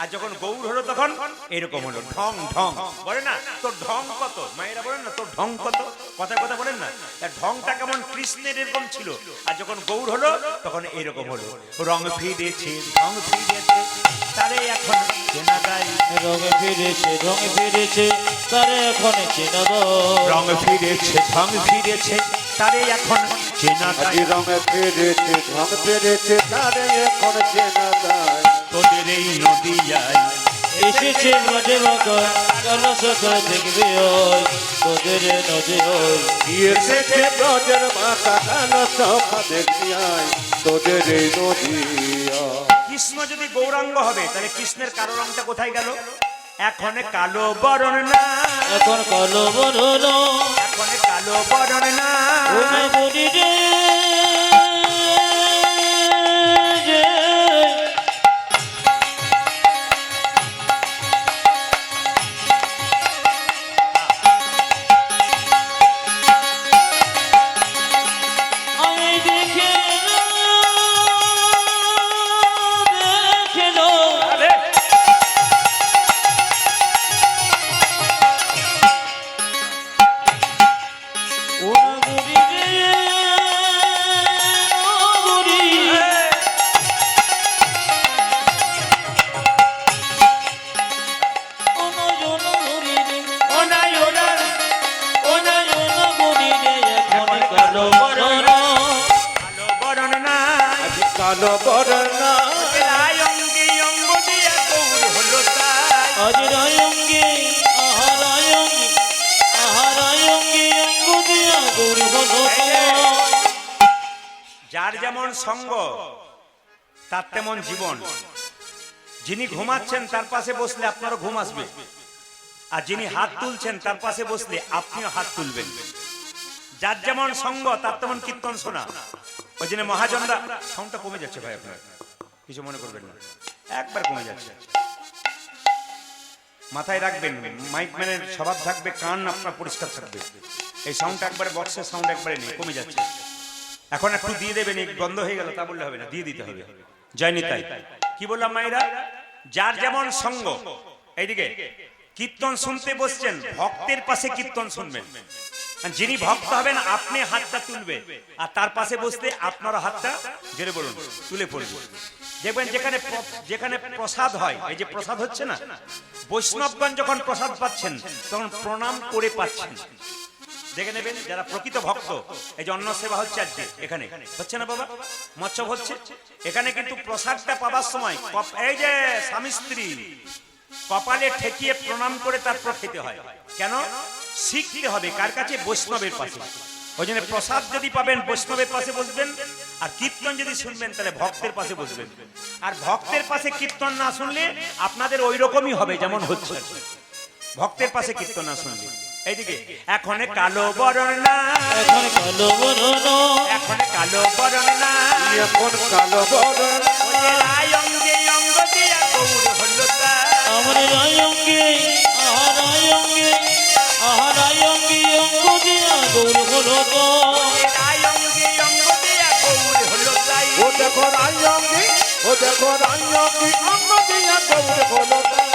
আর যখন গৌর হলো তখন এরকম হলো, ঢং ঢং। বলে না তোর ঢং কত, মায়েরা বলেন না তোর ঢং কত, কথায় কথা বলেন না। তার ঢংটা কেমন কৃষ্ণের এরকম ছিল, আর যখন গৌর হলো তখন এরকম হলো। রং ফিরেছে ঢং ফিরেছে, তারে এখন চেনা যায়। রঙে ফিরেছে রঙে ফিরেছে, তারে এখন চেনা যায়। রং ফিরেছে ঢং ফিরেছে, তারে এখন চেনা যায়। রঙে ফিরেছে ঢং ফিরেছে, তারে এখন চেনা যায়। তোদের এই নদী যায়। এসেছে ব্রজে বাঁকা কালো সখা, দেখবে ওই তোদের নদী ওই। এসেছে ব্রজের বাঁকা কালো সখা, দেখবি আয় তোদের নদী আয়। কৃষ্ণ যদি গৌরাঙ্গ হবে তাহলে কৃষ্ণের কালো রংটা কোথায় গেল? এখন কালো বরণ না, এখন কালো বরণ, এখন কালো বরণ না। ওনা বলি রে যে, আমি দেখে দেখে আরে, ওনা বলি রে বলি, ওনা জন বলি রে, ওনাই ওনার, ওনা জন বলি রে, এখন কালো বরণ। কালো বরণ না। কালো বরনা রায় অঙ্গে অঙ্গ দিয়া গৌর হলো তাই। আজ রায়ঙ্গে আহারায়ঙ্গে আহারায়ঙ্গে অঙ্গ দিয়া গৌর হলো তাই। যার যেমন সঙ্গ তার তেমন জীবন। যিনি ঘুমাচ্ছেন তার পাশে বসলে আপনারও ঘুম আসবে, আর যিনি হাত তুলছেন তার পাশে বসলে আপনিও হাত তুলবেন। যার যেমন সঙ্গ তার তেমন কীর্তন শোনা। ওই জন্য মহাজনরা, সাউন্ডটা কমে যাচ্ছে ভাই, আপনার কিছু মনে করবেন না, একবার কমে যাচ্ছে। মাথায় রাখবেন, মাইক ম্যানের স্বভাব থাকবে, কান আপনার পরিষ্কার থাকবে। এই সাউন্ড একবারে, বক্সের সাউন্ড একবারে নেই, কমে যাচ্ছে। এখন একটু দিয়ে দেবেন, এই বন্ধ হয়ে গেল তা বললে হবে না, দিয়ে দিতে হবে। জয় নিতাই। কি বললাম মায়েরা? যার যেমন সঙ্গ। এইদিকে কীর্তন শুনতে বসছেন, ভক্তের পাশে কীর্তন শুনবেন। যিনি ভক্ত হবেন আপনি হাতটা তুলবে, আর তার পাশে বসতে আপনার হাতটা জেরে বলুন তুলে পড়বে। দেখবেন যেখানে যেখানে প্রসাদ হয়, এই যে প্রসাদ হচ্ছে না, বৈষ্ণবগণ যখন প্রসাদ পাচ্ছেন তখন প্রণাম করে পাচ্ছেন। দেখে নেবেন যারা প্রকৃত ভক্ত, এই যে অন্ন সেবা হচ্ছে আজকে এখানে হচ্ছে না বাবা, মৎস্য হচ্ছে, এখানে কিন্তু প্রসাদটা পাবার সময় এই যে স্বামী স্ত্রী কপালে ঠেকিয়ে প্রণাম করে তারপর খেতে হয়। কেন? শিখতে হবে কার কাছে? বৈষ্ণবের পাশে। ওই জন্য প্রসাদ যদি পাবেন বৈষ্ণবের পাশে বসবেন, আর কীর্তন যদি শুনবেন তাহলে ভক্তের পাশে বসবেন। আর ভক্তের পাশে কীর্তন না শুনলে আপনাদের ওই রকমই হবে যেমন হচ্ছে। ভক্তের পাশে কীর্তন না শুনলে এইদিকে এখন কালো বরণ না, এখন কালো বরণ, এখন কালো বরণ না, এখন কালো বরণ অঙ্গে অঙ্গ দিয়া গৌর হলো তা। আমার রায়ঙ্গে আহারায়ঙ্গে আহারায়ঙ্গে অঙ্গ দিয়া গৌর হলো তো। অঙ্গে অঙ্গ দিয়া গৌর হলো তাই। ও দেখো রায়ঙ্গি, ও দেখো রায়ঙ্গি অঙ্গ দিয়া গৌর হলো তাই।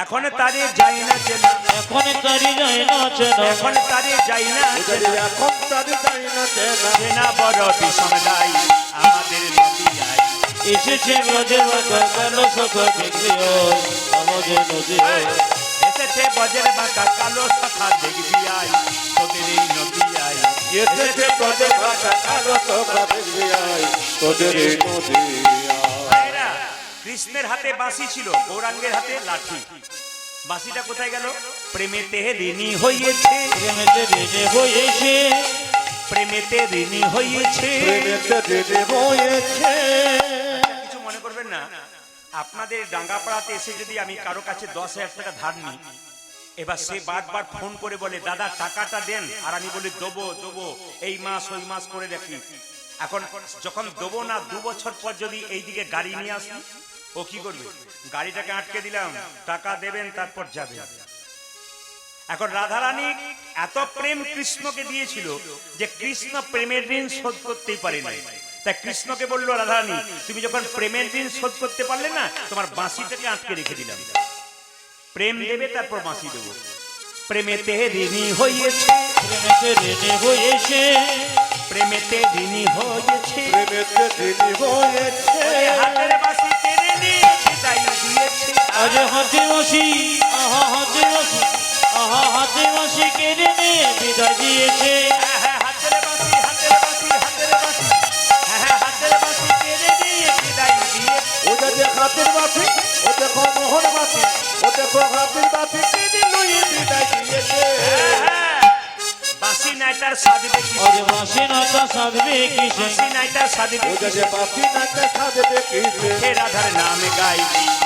এখন তারে যাই না চেনা, এখন তারি যায় না চেনা, এখন তারে যাই না চেনা, এখন তারি যাই না চেনা। চেনা বড় বিষম দাই আমাদের নদী যায়। এসেছে ব্রজে বাঁকা কালো সখা দেখবি ওই আমাদের নদী ওই। এসেছে বজের বাঁকা কালো শাখা দেখবি আই তোদের এই নদী আই। এসেছে তোদের ভাষা কালো সখা দেখবি আই তোদের এই নদী আই। ভাইরা, কৃষ্ণের হাতে বাঁশি ছিল, গৌরাঙ্গের হাতে লাঠি। বাঁশিটা কোথায় গেল? প্রেমেতে ঋণী হয়েছে, প্রেমেতে ঋণে হয়েছে, প্রেমেতে ঋণী হয়েছে। প্রেমেতে জেনে বয়েছে। কিছু মনে করবেন না, আপনাদের ডাঙ্গাপাড়াতে এসে যদি আমি কারো কাছে 10,000 টাকা ধার নিই, এবার সে বারবার ফোন করে বলে দাদা টাকাটা দেন, আর আমি বলি দেবো দেবো, এই মাস ওই মাস করে রাখি। এখন যখন দেবো না 2 বছর পর যদি এইদিকে গাড়ি নিয়ে আসি, ও কি করবে? গাড়িটাকে আটকে দিলাম, টাকা দেবেন তারপর যাবে। এখন রাধারানী এত প্রেম কৃষ্ণকে দিয়েছিল যে কৃষ্ণ প্রেমের ঋণ শোধ করতেই পারে না। তাই কৃষ্ণকে বললো রাধারানী তুমি যখন প্রেমের ঋণ শোধ করতে পারলে না, তোমার বাঁশিটাকে আটকে রেখে দিলাম। প্রেম দেবে তারপর বাঁশি দেবো। প্রেমেতে ঋণী হয়েছে, প্রেমেতে ঋণে হয়েছে, প্রেমেতে ঋণী হয়েছে, প্রেমেতে জেনে বয়েছে। হাতের বাঁশি কেড়ে নিয়ে বিদায় দিয়েছে। আজ হাতে বাঁশি আহা হাতে বাঁশি আহা হাতে বাঁশি কেড়ে নিয়ে বিদায় দিয়েছে। হাতের বাঁশি হাতের বাঁশি হাতের বাঁশি, হাতের বাঁশি কেড়ে নিয়ে বিদায় দিয়েছে। ও যে হাতের বাসি, ও দেখো মোহন বাসি, ও দেখো হাতের বাসি দিদি লইয়ে বিদায় দিয়েছে। বাঁশি নাইটার সাজবে কি, আজ বাঁশি নাচা সাধবে কিসে, বাঁশি নাইটার সাজবে ও কি, যে বাসি নাচে সাজবে কিসে। হে রাধার নামে গাই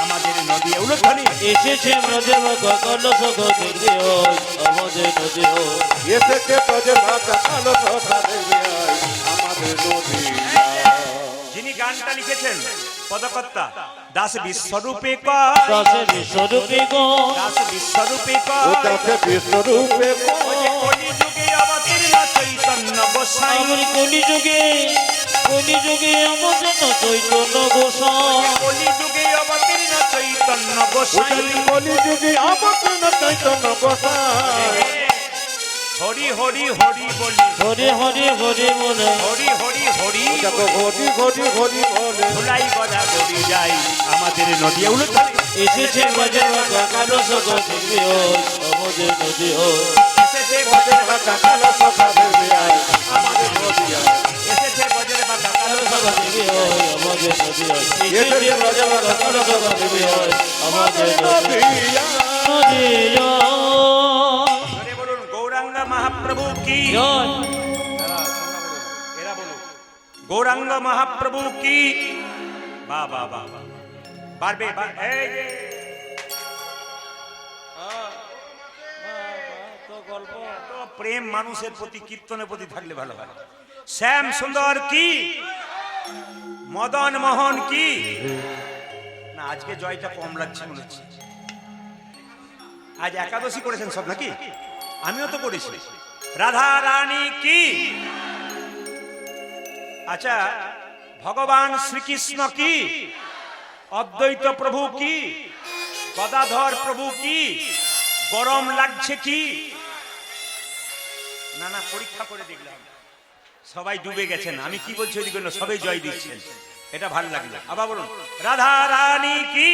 আমাদের নদী উলুধ্বনি। এসেছে ব্রজে বাঁকা কালো সখা দেখবি ওই আমাদের নদী ওই। এসেছে তোদের ভাষা কালো সখা দেখবি আই আমাদের নদী আই। যিনি গানটা লিখেছেন পদকর্তা দাস বিশ্বরূপে কয়, দাসে বিশ্বরূপে গো, দাস বিশ্বরূপে ও কয়, দাসে বিশ্বরূপে ওই যে কলিযুগে অবতীর্ণ চৈতন্য গোসাই, আমার কলিযুগে কলিযুগে আমাদের চৈতন্য গোসাই। কলিযুগে অবতীর্ণ চৈতন্য গোসাই। কলিযুগে অবতীর্ণ চৈতন্য গোসাই। হরি হরি হরি বলি, হরে হরে হরে বলে, হরি হরি হরি দেখো ঘটি ঘটি ঘটি বলে। ধুলাই গদা গড়ি যাই আমাদের নদী উলুধ্বনি। এসেছে ব্রজে বাঁকা কালো সখা দেখবি ওই আমাদের নদী ওই। এসেছে তোদের বজের ভাষা কালো সখা দেখবি আই আমাদের নদী আই। এসেছে বজের বাঁকা কালো সখা দেখবি ওই আমাদের নদী ওই। এসেছে ব্রজে বাঁকা কালো সখা দেখবি ওই আমাদের নদী নদী ওই। ধরে বলুন গৌরাঙ্গ মহাপ্রভু কি, জয়। এরা বলুন গৌরাঙ্গ মহাপ্রভু কি। বা বা বা বাড়বে এই যে এত প্রেম মানুষের প্রতি, কীর্তনের প্রতি থাকলে ভালো হয়। শ্যাম সুন্দর কি, মদন মোহন কি। না আজকে জয়টা কম লাগছে মনে হচ্ছে। আজ একাদশী করেছেন সব নাকি? আমিও তো করেছি। রাধা রানী কি। আচ্ছা ভগবান শ্রীকৃষ্ণ কি, অদ্বৈত প্রভু কি, গদাধর প্রভু কি, গরম লাগছে কি। না না পরীক্ষা করে দেখলাম সবাই ডুবে গেছেন। আমি কি বলছি ওইদিকে সবাই জয় দিচ্ছেন। এটা ভালো লাগলো। আবার বলুন, রাধা রানী কি,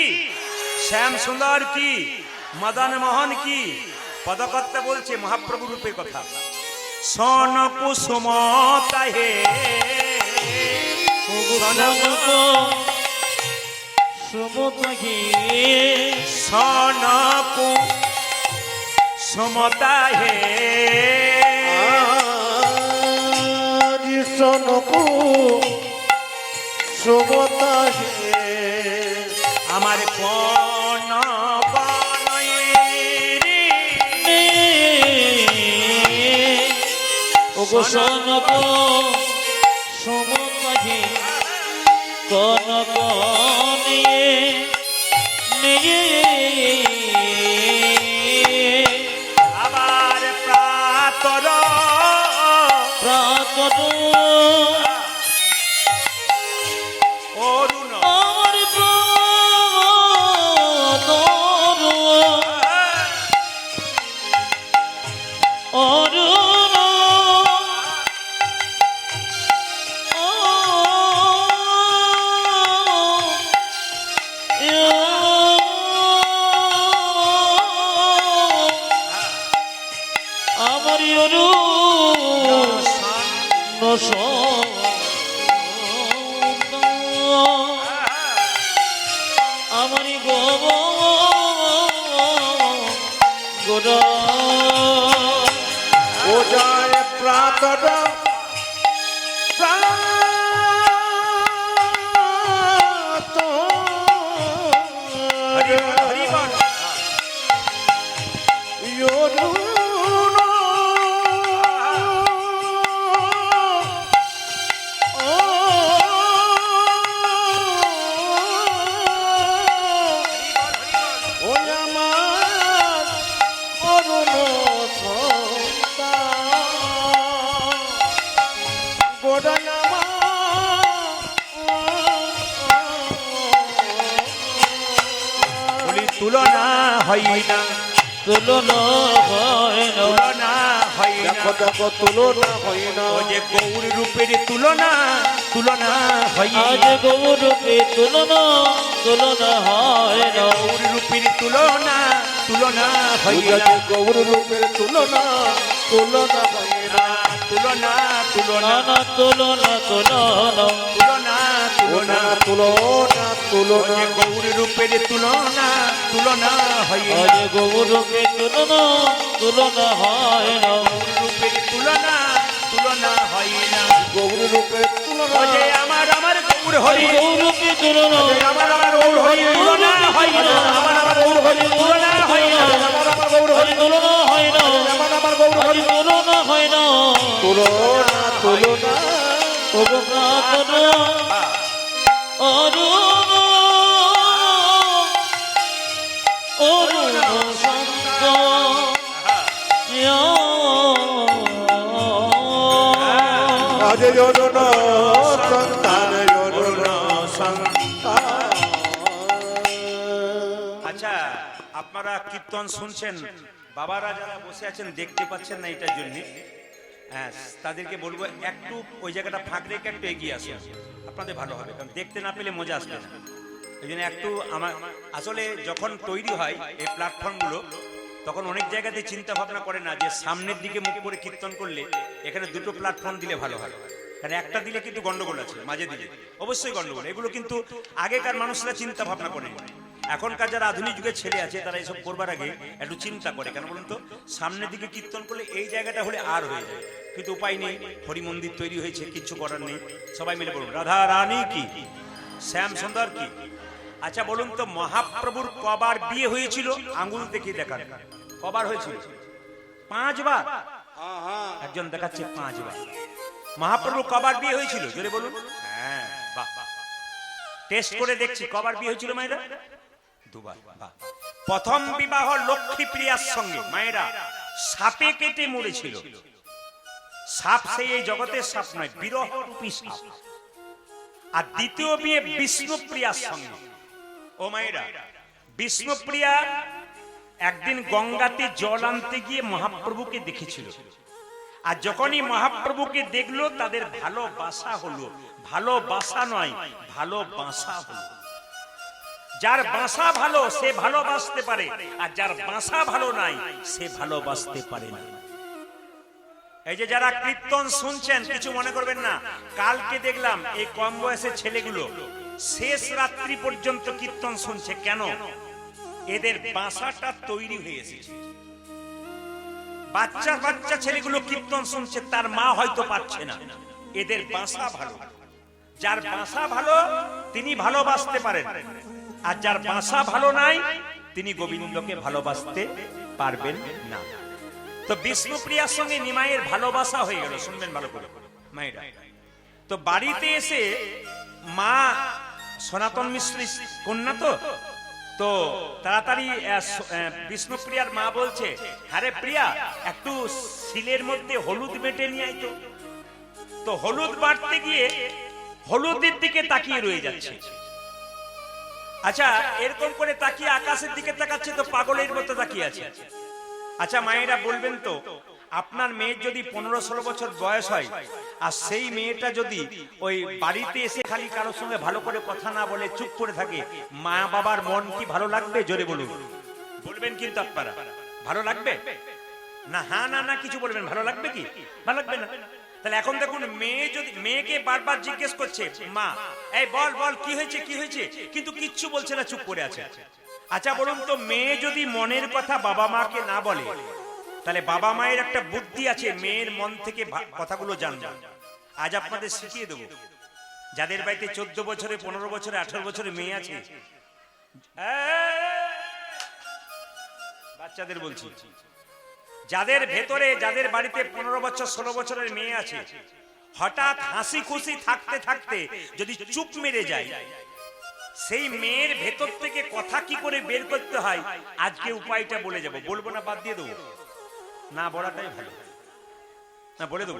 শ্যাম সুন্দর কি, মদন মোহন কি। পদকর্তা বলছে মহাপ্রভু রূপের কথা। সন কুসুম তাহে, সন কুসুম তাহে, সনকু সুমতা হে, আমার কোন বনয়ে রে, ওগো সনক সমতাহে কনক নিয়ে নিয়ে আবার প্রাতর প্রাতর অরুণ আমার প্রাতর অরুণ আমার আমারি গোরা ও যায় প্রাতর বলি তুলনা হয় না, তুলনা হয় না তুলনা হয় না। দেখো দেখো তুলনা হয় না, ও যে গৌর রূপের তুলনা, তুলনা হয় না। আজ গৌরূপে তুলনা তুলনা হয় না গৌর রূপের তুলনা, তুলনা হয় না। গৌর রূপের তুলনা তুলনা হয় না, তুলনা, তুলনা, নানা তুলনা তুলনা তুলনা, তুলনা, তুলনা তুলনা যে গৌর রূপের তুলনা, তুলনা হয় না। আজ গৌরূপে তুলনা তুলনা হয় না গৌর রূপের তুলনা, তুলনা হয় না। গৌর রূপের তুলনা ও যে আমার গৌর হরি, গৌরূপে তুলনা আমার গৌর হরি তুলনা হয় না, আমার গৌর হরি তুলনা হয় না, হরি তুলনা হয় না হরি তুলনা হয় না তুলনা তুলনা ওগো প্রাতর অরুণ অরুণ সন্ত আজ জনন সন্তান জনন সন্তান। আচ্ছা, আপনারা কীর্তন শুনছেন, বাবারা যারা বসে আছেন দেখতে পাচ্ছেন না, এটার জন্য হ্যাঁ তাদেরকে বলবো একটু ওই জায়গাটা ফাঁক রেখে একটু এগিয়ে আসুন, আপনাদের ভালো হবে, কারণ দেখতে না পেলে মজা আসবে না। এই জন্য একটু আমার আসলে যখন তৈরি হয় এই প্ল্যাটফর্মগুলো, তখন অনেক জায়গাতে চিন্তা ভাবনা করে না যে সামনের দিকে মুখ করে কীর্তন করলে এখানে দুটো প্ল্যাটফর্ম দিলে ভালো হয়, কারণ একটা দিলে কিন্তু গন্ডগোল আছে, মাঝে দিলে অবশ্যই গন্ডগোল। এগুলো কিন্তু আগেকার মানুষরা চিন্তা ভাবনা করে, এখনকার যারা আধুনিক যুগের ছেলে আছে তারা এসব করবার আগে একটু চিন্তা করে, কেন বলুন তো, সামনের দিকে কীর্তন করলে এই জায়গাটা হলে আর হয়ে যায়, কিন্তু উপায় নেই, হরি মন্দির তৈরি হয়েছে, কিচ্ছু করার নেই। সবাই মিলে বলুন, রাধা রানী কি, শ্যাম সুন্দর কি। আচ্ছা বলুন তো, মহাপ্রভুর কবার বিয়ে হয়েছিল? আঙ্গুল দেখিয়ে দেখান, কবার হয়েছিল? 5 বার। একজন দেখাচ্ছে 5 বার। মহাপ্রভু কবার বিয়ে হয়েছিল জোরে বলুন? হ্যাঁ, বাহ, টেস্ট করে দেখছি কবার বিয়ে হয়েছিল মায়েরা? 2 বার। বাহ। প্রথম বিবাহ লক্ষ্মী প্রিয়ার সঙ্গে, মায়েরা সাপে কেটে মরেছিল। সাপ সেই এই জগতের সাপ নয়, বিরহ রূপী সাপ। আর দ্বিতীয় বিয়ে বিষ্ণুপ্রিয়ার সঙ্গে। ও মায়েরা, বিষ্ণুপ্রিয়া একদিন গঙ্গাতে জল আনতে গিয়ে মহাপ্রভুকে দেখেছিল, আর যখনই মহাপ্রভুকে দেখলো তাদের ভালোবাসা হলো, ভালোবাসা নয় ভালোবাসা হলো। যার বাসা ভালো সে ভালোবাসতে পারে, আর যার বাসা ভালো নাই সে ভালোবাসতে পারে না। এই যে যারা কীর্তন শুনছেন কিছু মনে করবেন না, কালকে দেখলাম এই কম বয়সের ছেলেগুলো শেষ রাত্রি পর্যন্ত কীর্তন শুনছে। কেন? এদের বাসাটা তৈরি হয়ে এসেছে। বাচ্চা বাচ্চা ছেলেগুলো কীর্তন শুনছে, তার মা হয়তো পাচ্ছে না, এদের বাসা ভালো। যার বাসা ভালো তিনি ভালোবাসতে পারেন, আর যার বাসা ভালো নাই তিনি গোবিন্দকে ভালোবাসতে পারবেন না। তো বিষ্ণুপ্রিয়ার সঙ্গে নিমাইয়ের ভালোবাসা হয়ে গেল। শুনবেন ভালো করে মায়েরা। তো বাড়িতে এসে মা সনাতন মিশ্র কন্যা তো তাড়াতাড়ি বিষ্ণুপ্রিয়ার মা বলছে, আরে প্রিয়া একটু শিলের মধ্যে হলুদ বেটে নিয়ে আয়। তো হলুদ বাটতে গিয়ে হলুদের দিকে তাকিয়ে রয়ে যাচ্ছে। আচ্ছা, এরকম করে তাকিয়ে আকাশের দিকে তাকাচ্ছে তো পাগলের মতো তাকিয়ে আছে। আচ্ছা মায়েরা বলবেন তো, আপনার মেয়ের যদি 15-16 বছর বয়স হয়, আর সেই মেয়েটা যদি ওই বাড়িতে এসে খালি কারোর সঙ্গে ভালো করে কথা না বলে চুপ করে থাকে, মা বাবার মন কি ভালো লাগবে? জোরে বলুন, বলবেন কিন্তু আপনারা, ভালো লাগবে না? হ্যাঁ না না কিছু বলবেন, ভালো লাগবে কি? ভালো লাগবে না। তাহলে এখন দেখুন, মেয়ে যদি মেয়েকে বারবার জিজ্ঞেস করছে, মা এই বল বল কি হয়েছে কি হয়েছে, কিন্তু কিচ্ছু বলছে না, চুপ করে আছে। আচ্ছা বলুন তো, মেয়ে যদি মনের কথা বাবা মাকে না বলে, তাহলে বাবা মায়ের একটা বুদ্ধি আছে মেয়ের মন থেকে কথাগুলো জানবে। আজ আপনাদের শিখিয়ে দেবো। যাদের বাড়িতে 14 বছরে 15 বছরে 18 বছরের মেয়ে আছে, বাচ্চাদের বলছি, যাদের ভেতরে যাদের বাড়িতে 15 বছর 16 বছরের মেয়ে আছে, হঠাৎ হাসি খুশি থাকতে থাকতে যদি চুপ মেরে যায়, সেই মেয়ের ভেতর থেকে কথা কি করে বের করতে হয় আজকে উপায়টা বলে যাব। বলবো না বাদ দিয়ে দেবো? না বলাটাই ভালো, না বলে দেবো।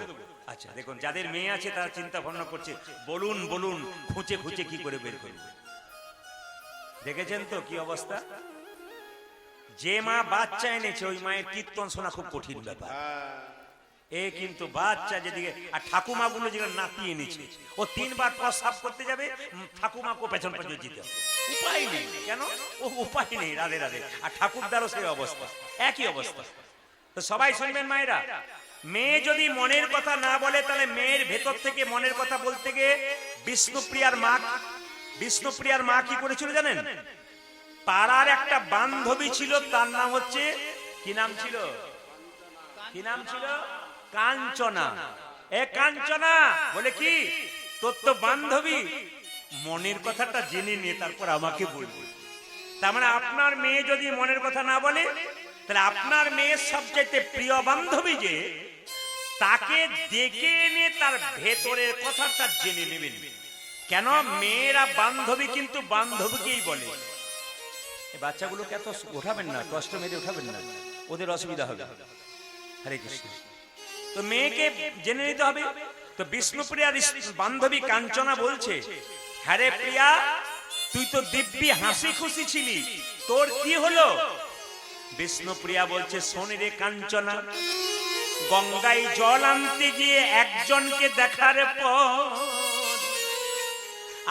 আচ্ছা দেখুন, যাদের মেয়ে আছে তারা চিন্তা ভাবনা করছে, বলুন বলুন খুঁচে খুঁচে কি করে বের করবে। দেখেছেন তো কি অবস্থা? যে মা বাচ্চা এনেছে ওই মায়ের কীর্তন শোনা খুব কঠিন ব্যাপার। এ কিন্তু বাচ্চা যেদিকে, আর ঠাকুমা গুলো যেগুলো নাতি এনেছে, ও 3 বার প্রস্রাব করতে যাবে, ঠাকুমাকে পেছন পেছন যেতে হবে। উপায় নেই। কেন? ও উপায় নেই। রাধে রাধে। আর ঠাকুরদারও সেই অবস্থা, একই অবস্থা। তো সবাই শুনবেন মায়েরা, মেয়ে যদি মনের কথা না বলে, তাহলে মেয়ের ভেতর থেকে মনের কথা বলতে গিয়ে বিষ্ণুপ্রিয়ার মা কি করেছিল জানেন? পাড়ার একটা বান্ধবী ছিল, তার নাম হচ্ছে কি নাম ছিল? কি নাম ছিল? কাঞ্চনা। এ কাঞ্চনা বলে, কি তোর তো বান্ধবী, মনের কথাটা জেনে নিয়ে তারপর আমাকে বলবে। তার মানে আপনার মেয়ে যদি মনের কথা না বলে, তাহলে আপনার মেয়ের সবচেয়ে প্রিয় বান্ধবী যে, তাকে ডেকে এনে তার ভেতরের কথাটা জেনে নেবেন। কেন? মেয়েরা বান্ধবী কিন্তু বান্ধবীকেই বলে। বাচ্চাগুলোকে এত উঠাবেন না, কষ্ট মেরে উঠাবেন না, ওদের অসুবিধা হবে। হরে কৃষ্ণ। তো মেয়েকে জেনে নিতে হবে। তো বিষ্ণুপ্রিয়ার বান্ধবী কাঞ্চনা বলছে, হ্যারে প্রিয়া, তুই তো দিব্যি হাসি খুশি ছিলি, তোর কি হলো? বিষ্ণুপ্রিয়া বলছে, শোন রে কাঞ্চনা, গঙ্গায় জল আনতে গিয়ে একজনকে দেখার পর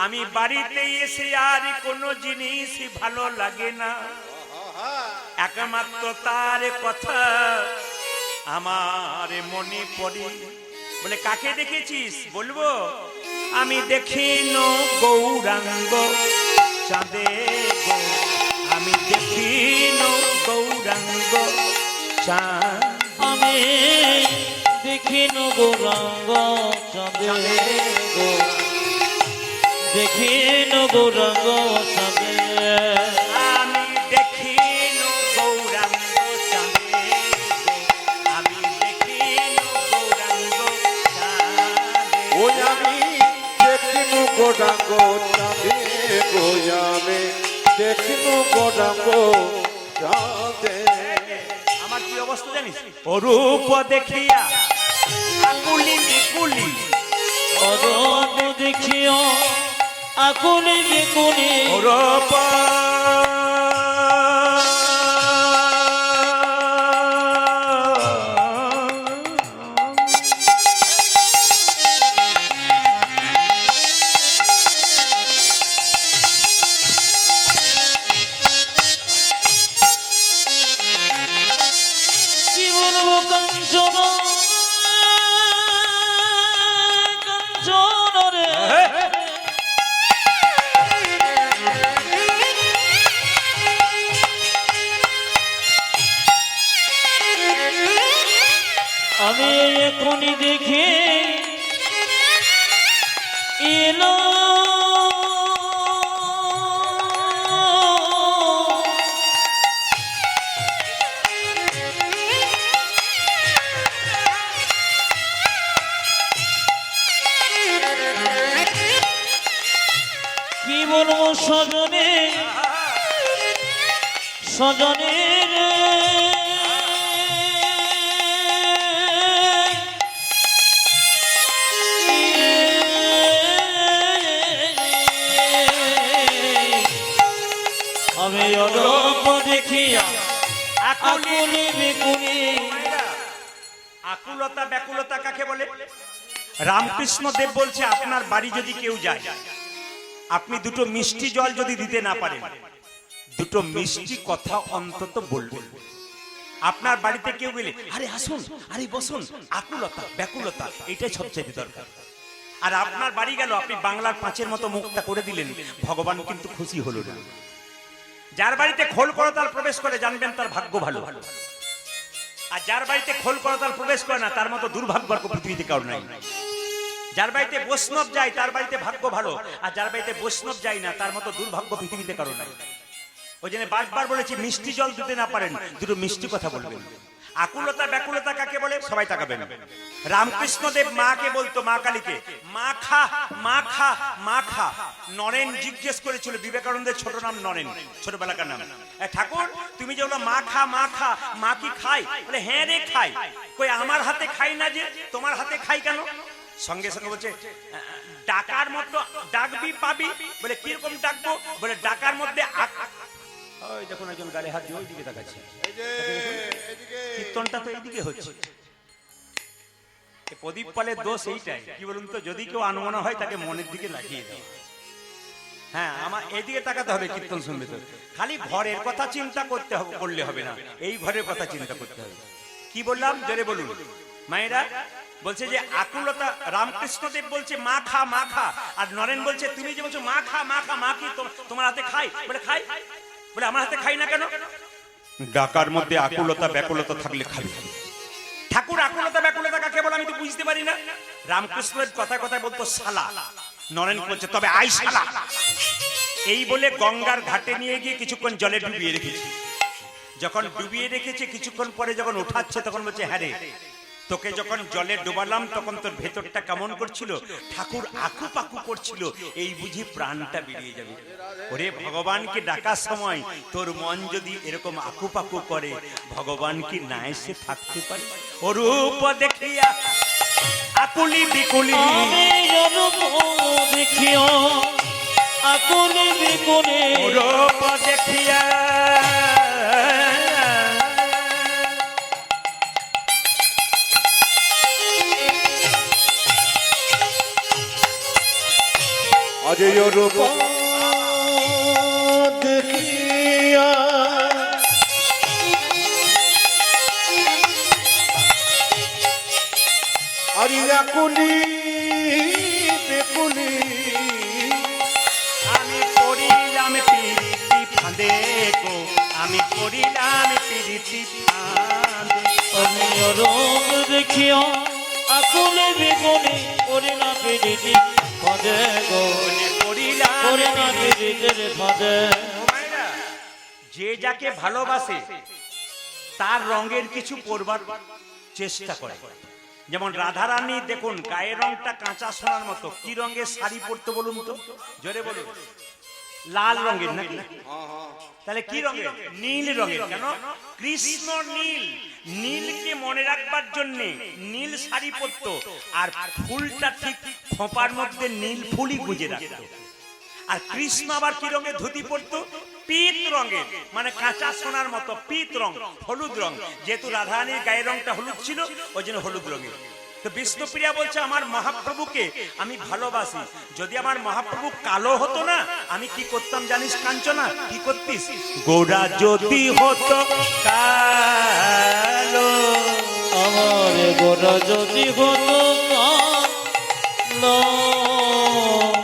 আমি বাড়িতে এসে আর কোনো জিনিস ভালো লাগে না, একমাত্র তার কথা আমার মনে পড়ে। বলে, কাকে দেখেছিস? বলবো, আমি দেখিন গৌরাঙ্গ চাঁদে গো, আমি দেখিন গৌরাঙ্গ চাঁদ, আমি দেখিন গৌরাঙ্গ চাঁদে গো, দেখিন গৌরাঙ্গ চাঁদে, আমি দেখিন গৌরাঙ্গ চাঁদে গো, আমি দেখিন গৌরাঙ্গ চাঁদে, ওই আমি দেখিনু গৌরাঙ্গ চাঁদে গো, আমি দেখিনু গৌরাঙ্গ চাঁদে। আমার কি অবস্থা জানিস? অরূপ দেখিয়া আকুলি বিকুলি, অরূপ দেখিও আকুলি বিকুলি, অরূপ কাঞ্চন কাঞ্চন রে আমি এখনই দেখে এলো কি বলবো সজনে সজনের আমি অরূপ দেখিয়া আকুলি বিকুলি। আকুলতা ব্যাকুলতা কাকে বলে? রামকৃষ্ণ দেব বলছে আপনার বাড়ি যদি কেউ যায়, আপনি দুটো মিষ্টি জল যদি দিতে না পারেন, দুটো মিষ্টি কথা অন্তত বলবেন। আপনার বাড়িতে কেউ গেলে আরে আসুন, আরে বসুন, আকুলতা ব্যাকুলতা এটাই সবচেয়ে দরকার। আর আপনার বাড়ি গেল, আপনি বাংলার পাঁচের মতো মুখটা করে দিলেন, ভগবান কিন্তু খুশি হলো না। যার বাড়িতে খোল করতাল প্রবেশ করে জানবেন তার ভাগ্য ভালো, আর যার বাড়িতে খোল করতাল প্রবেশ করে না তার মতো দুর্ভাগ্য পৃথিবীতে কারণ নাই। যার বাড়িতে বৈষ্ণব যায় তার বাড়িতে ভাগ্য ভালো, আর যার বাড়িতে বৈষ্ণব যায় না তার মতো দুর্ভাগ্য পৃথিবীতে কারণ নাই। ওই জন্য বারবার বলেছি মিষ্টি জল দিতে না পারেন, দুটো মিষ্টি কথা বলবেন। আকুলতা ব্যাকুলতা কাকে বলে? সবাই তাকাবেন। রামকৃষ্ণ দেব মাকে বলতো, মা কালীকে, মা খা মা খা মা খা। নরেন জিজ্ঞেস করেছিল, বিবেকানন্দের ছোট নাম নরেন, ছোটবেলাকার নাম, ঠাকুর তুমি যেগুলো মা খা মা কি খাই? বলে হ্যাঁ রে খাই। কই আমার হাতে খাই না যে, তোমার হাতে খাই কেন? সঙ্গে সঙ্গে বলছে ডাকার মতো ডাকবি পাবি। বলে কিরকম ডাকবো? বলে ডাকার মধ্যে ওই দেখুন একজন গালে হাত দিয়ে ওই দিকে তাকাচ্ছে, কীর্তনটা তো এইদিকে হচ্ছে। প্রদীপ পালের দোষ এইটাই, কি বলুন তো, যদি কেউ আনমনা হয় তাকে মনের দিকে লাগিয়ে দাও। হ্যাঁ, আমার এইদিকে তাকাতে হবে কীর্তন শুনবে তো। খালি ঘরের কথা চিন্তা করতে হবে, করলে হবে না, এই ঘরের কথা চিন্তা করতে হবে। কি বললাম জোরে বলুন মায়েরা? বলছে যে আকুলতা, রামকৃষ্ণ দেব বলছে মা খা মা খা, আর নরেন বলছে তুমি যে বলছো মা খা মা কি তোমার হাতে খাই? বলে খাই। বলে আমার হাতে খাই না কেন? ডাকার মধ্যে আকুলতা ব্যাকুলতা থাকলে খাবি। ঠাকুর আকুলতা ব্যাকুলতা কাকে বলে আমি তো বুঝতে পারি না। রামকৃষ্ণের কথায় কথায় বলতো শালা, নরেন বলছে তবে আই শালা। এই বলে গঙ্গার ঘাটে নিয়ে গিয়ে কিছুক্ষণ জলে ডুবিয়ে রেখেছে। যখন ডুবিয়ে রেখেছে কিছুক্ষণ পরে যখন ওঠাচ্ছে তখন বলছে হ্যাঁ রে, তোকে যখন জলে ডুবালাম তখন তোর ভেতরটা কেমন করছিল? ঠাকুর আকু পাকু করছিল, এই বুঝি প্রাণটা বেরিয়ে যাবে। ওরে ভগবানকে ডাকার সময় তোর মন যদি এরকম আকু পাকু করে, ভগবান কি না এসে থাকতে পারে? ও রূপ দেখিয়া আকুলি বিকুলি, দেখিও আকুলি বিকুলি, রূপ দেখিয়া অজয় রূপ দেখিয়া আরে আকুলি বেকুলি, আমি পড়িলাম পিরিতি ফাঁদে গো, আমি পড়িলাম পিরিতি ফাঁদে। আমি অরূপ দেখিও আকুলি বিকুলি, করিলা পিরিতি ফাঁদে গো, করিলা পিরিতির ফাঁদে। যে যাকে ভালোবাসে তার রঙের কিছু পরবার চেষ্টা করে। যেমন রাধারানী দেখুন গায়ের রংটা কাঁচা সোনার মতো, কি রঙের শাড়ি পরতে বলুন তো, জোরে বলুন? লাল রঙের নাকি? তাহলে কি রঙের? নীল রঙের। কেন? কৃষ্ণ নীল, নীলকে মনে রাখবার জন্য নীল শাড়ি পরতো, আর ফুলটা ঠিক খোঁপার মধ্যে নীল ফুলই গুজে রাখতো। আর কৃষ্ণ আবার কি রঙের ধুতি পরতো? পিত রঙের, মানে কাঁচা সোনার মতো পিত রং, হলুদ রং। যেহেতু রাধারানীর গায়ের রংটা হলুদ ছিল ওই জন্য হলুদ রঙের। তো বিষ্ণুপ্রিয়া বলছে আমার মহাপ্রভুকে আমি ভালোবাসি। যদি আমার মহাপ্রভু কালো হতো না, আমি কি করতাম জানিস কাঞ্চনা? কি করতিস? গোরা যদি হতো কালো, গোরা যদি হতো কালো,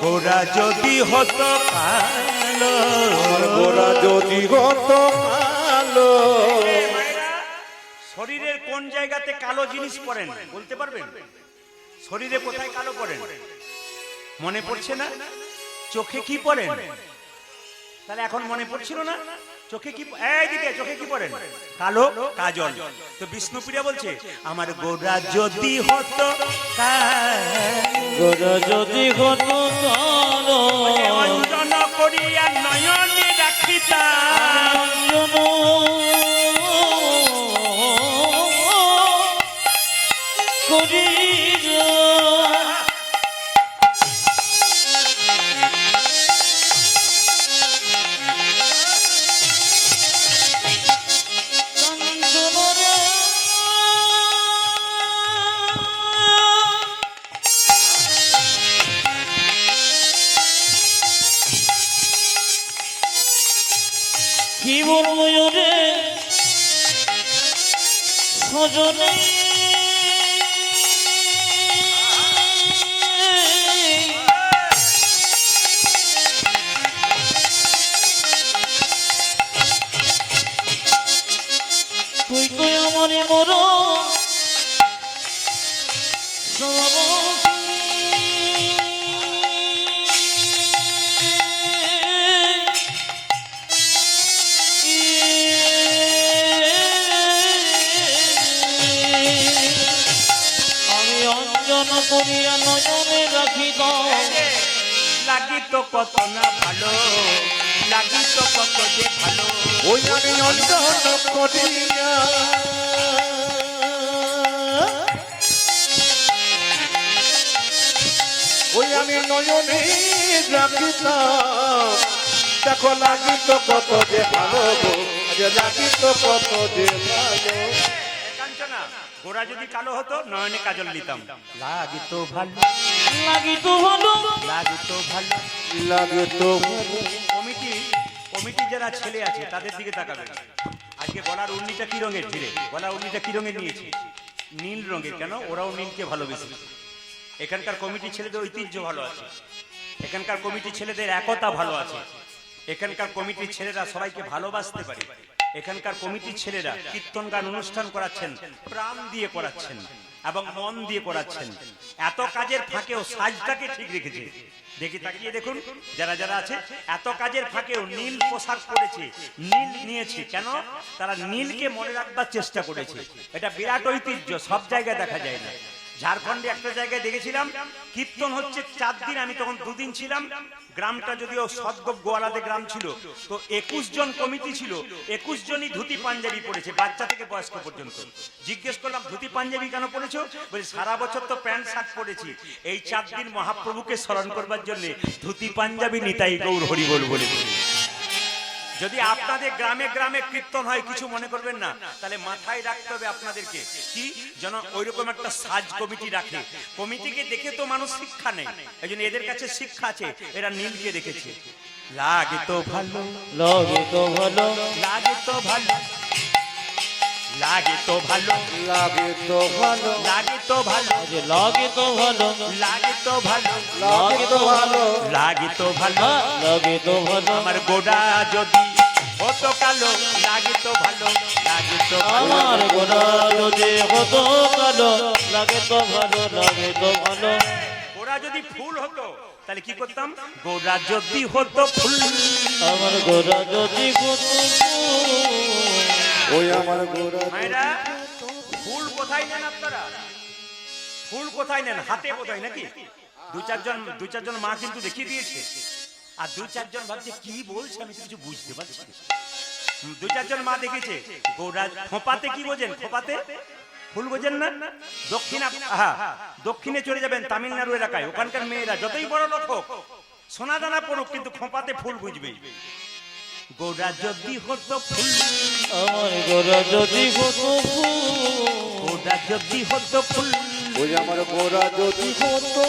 গোরা যদি হতো কালো, আমার গোরা যদি হতো কালো। শরীরের কোন জায়গাতে কালো জিনিস পরেন বলতে পারবেন? শরীরে কোথায় কালো পরেন মনে পড়ছে না? চোখে কি পরেন? তাহলে এখন মনে পড়ছিল না? চোখে কি, এইদিকে চোখে কি পরেন? কালো কাজল। তো বিষ্ণুপ্রিয়া বলছে আমার গোরা যদি হতো কালো, গোরা যদি হতো কালো, অঞ্জন করিয়া নয়নে রাখিতাম, অঞ্জন করিয়া কাঞ্চনরে কি বলবো রে সজনে, তুই কই আমারে মর আমি অঞ্জন করিয়া নয়নে রাখি দাও, লাগিত কত না ভালো, লাগিত কত যে ভালো, ওই আমি অঞ্জন করিয়া ওই আমি নয়নে রাখিতাম, দেখো লাগিত কত যে ভালো গো, যে লাগিত কত যে ভালো। কাঞ্চনা, গোরা যদি কালো হতো নয়নে কাজল নিতাম, লাগিত ভালো, লাগিত ভালো, লাগিত ভালো। লাগে তো ভালো। কমিটি যারা ছেলে আছে তাদের দিকে তাকাবেন। আজকে গলার উন্নিটা কি রঙের ছিঁড়ে, গলার উন্নিটা কি রঙের নিয়েছে? নীল রঙের। কেন? ওরাও নীলকে ভালোবেসে। এখানকার কমিটি ছেলেদের ঐতিহ্য ভালো আছে, এখানকার কমিটি ছেলেদের একতা ভালো আছে, এখানকার কমিটির ছেলেরা সবাইকে ভালোবাসতে পারে, এখানকার কমিটির ছেলেরা কীর্তন গান অনুষ্ঠান করাচ্ছেন, প্রাণ দিয়ে করাচ্ছেন এবং মন দিয়ে করাচ্ছেন। এত কাজের ফাঁকেও সাজটাকে ঠিক রেখেছে। দেখি তাকিয়ে দেখুন যারা যারা আছে, এত কাজের ফাঁকেও নীল পোশাক পরেছে, নীল নিয়েছে। কেন? তারা নীলকে মনে রাখবার চেষ্টা করেছে। এটা বিরাট ঐতিহ্য, সব জায়গায় দেখা যায় না। ঝাড়খণ্ডে একটা জায়গায় দেখেছিলাম কীর্তন হচ্ছে 4 দিন, আমি তখন 2 দিন ছিলাম। গ্রামটা যদিও সদগোপ গোয়ালাতে গ্রাম ছিল, তো 21 জন কমিটি ছিল, 21 জনই ধুতি পাঞ্জাবি পরেছে, বাচ্চা থেকে বয়স্ক পর্যন্ত। জিজ্ঞেস করলাম ধুতি পাঞ্জাবি কেন পরেছো? বলে সারা বছর তো প্যান্ট শার্ট পরেছি, এই 4 দিন মহাপ্রভুকে স্মরণ করবার জন্য ধুতি পাঞ্জাবি নিতাই গৌর হরি বল বলে। যদি আপনাদের গ্রামে গ্রামে কীর্তন হয় কিছু মনে করবেন না, তাহলে মাথায় রাখতে হবে আপনাদেরকে কি যেন ওইরকম একটা সাজ কমিটি রাখে। কমিটিকে দেখে তো মানুষ শিক্ষা নেই, এই জন্য এদের কাছে শিক্ষা আছে, এরা নীলকে দেখেছে। লাগে তো ভালো, লাগে তো ভালো, লাগে তো ভালো, লাগে তো ভালো, লাগে তো ভালো, লাগে তো ভালো, যে লাগে তো ভালো, লাগে তো ভালো, লাগে তো ভালো, লাগে তো ভালো, লাগে তো ভালো, আমার গোড়া যদি হতো কালো, লাগে তো ভালো, লাগে তো ভালো। আমার গোরা যদি হতো কালো, লাগে তো ভালো, লাগে তো ভালো। গোড়া যদি ফুল হতো তাহলে কি করতাম? গোড়া যদি হতো ফুল, আমার গোরা যদি হতো ওই আমার গোরা মায়েরা ফুল কোথায় নেন আপনারা? ফুল কোথায় নেন? হাতে বোধহয় নাকি? দু চারজন মা কিন্তু দেখিয়ে দিয়েছে, আর 2-4 জন ভাবছে কি বলছে, আমি তো কিছু বুঝতে পারছি না। 2-4 মা দেখেছে গোড়া খোপাতে। কি বোঝেন খোপাতে? ফুল বোঝেন না? দক্ষিণে চলে যাবেন তামিলনাড়ু এলাকায়, ওখানকার মেয়েরা যতই বড় লোক হোক, সোনা দানা পড়ুক, কিন্তু খোপাতে ফুল বুঝবে। গোড়া যদি হতো ফুল, আমার গোরা যদি হতো গোড়া যদি হতো ফুল, ওই আমার গোরা যদি হতো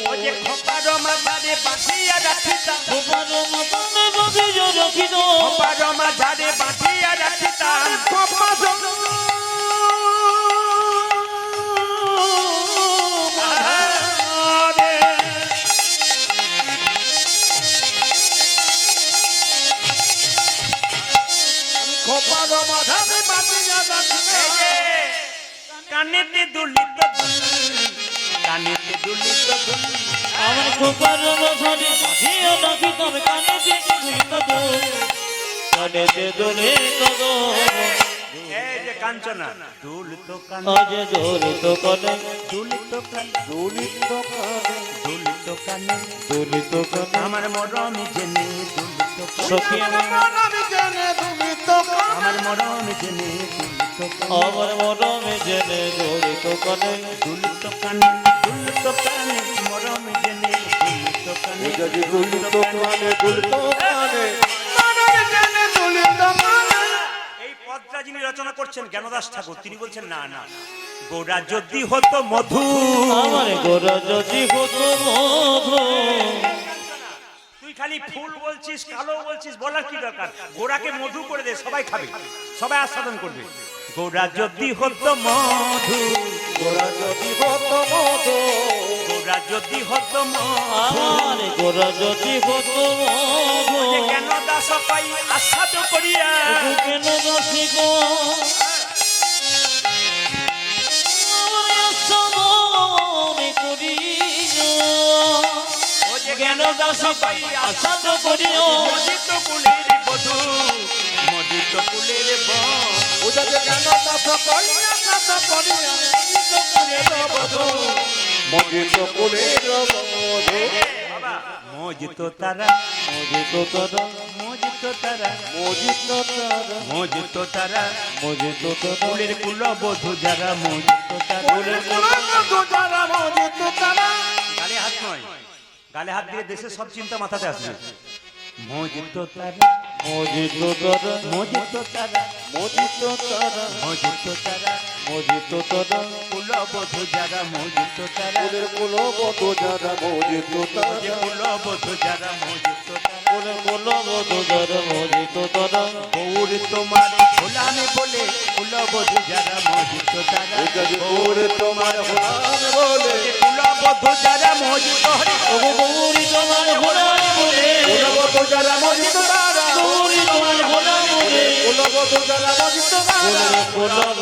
ও যে খোপার মাঝারে বাঁধিয়া রাখিতাম, তোমার মতনে বাঁধিয়া রাখি দাও, খোপার মাঝারে বাঁধিয়া রাখিতাম, কানেতে দুলিত কানেতে দুলিত আমার খোকার রসাদি বাঁধিয়ে ডাকি তবে কানেতে দুলিত দোল কানেতে দুলিত দোল এই যে কাঞ্চনা দুলিত কানে আজ দুলিত কানে দুলিত কানে দুলিত কানে দুলিত কানে দুলিত কানে আমার মরম জেনে দুলিত কানে সখী আমি জানে দুলিত কানে আমার মরম জেনে দুলিত কানে আমার মরমে জেনে দুলিত কানে দুলিত কানে মরম জেনে দুলিত কানে যদি দুলিত কানে দুলিত কানে মানব জানে দুলিত কানে এই পদটা যিনি রচনা করছেন জ্ঞানদাস ঠাকুর তিনি বলছেন না না গোরা যদি হতো মধু আমার গোরা যদি হতো মধু তুই খালি ফুল বলছিস কালো বলছিস বলার কি দরকার গোরাকে মধু করে দে সবাই খাবে সবাই আস্বাদন করবে গোরা যদি হতো মধু গোরা যদি হতো মধু গোরা যদি হতো মধু আমার গোরা যদি হতো মধু কেন দাস পাই আস্বাদ করিয়া কেন দাসি গো মনে করি ও যে কেন দাস পাই আসাদ করিও মজিত কুলের বধূ মজিত কুলের ও যদি কেন দাস করিয়া দাস করিয়া বধু মজিত কুলের বধু মজিত তারা মজিত তারা মজিত তারা মজিত তারা মজিত তারা মজিত তারা কুলের কুল বধূ যারা মজিত তারা কুলের বধু যারা মজিত তারা গালে হাত নয় গালে হাত দিয়ে দেশের সব চিন্তা মাথাতে আসবে মজিত তারা মজিত তারা মজিত তারা মজিত তারা মজিত তারা মজিত তারা কুল বধূ যারা মজিত তারা কুলের কুল বধু যারা মজিত তারা কুল বধূ যারা মজিত তারা বলে বলো বধু যারা মজিত তারা গৌর তোমার ভোলানে বলে কুল বধূ যারা মজিত তারা যদি ওরে তোমার ভোলান বলে কুল বধূ যারা মজিত হরি ওগো গৌরী তোমার ভোলায় বলে কুল বধু যারা মজিত তারা গৌরী তোমার ভোলায় বলে কুল বধু যারা মজিত তারা বলে বলো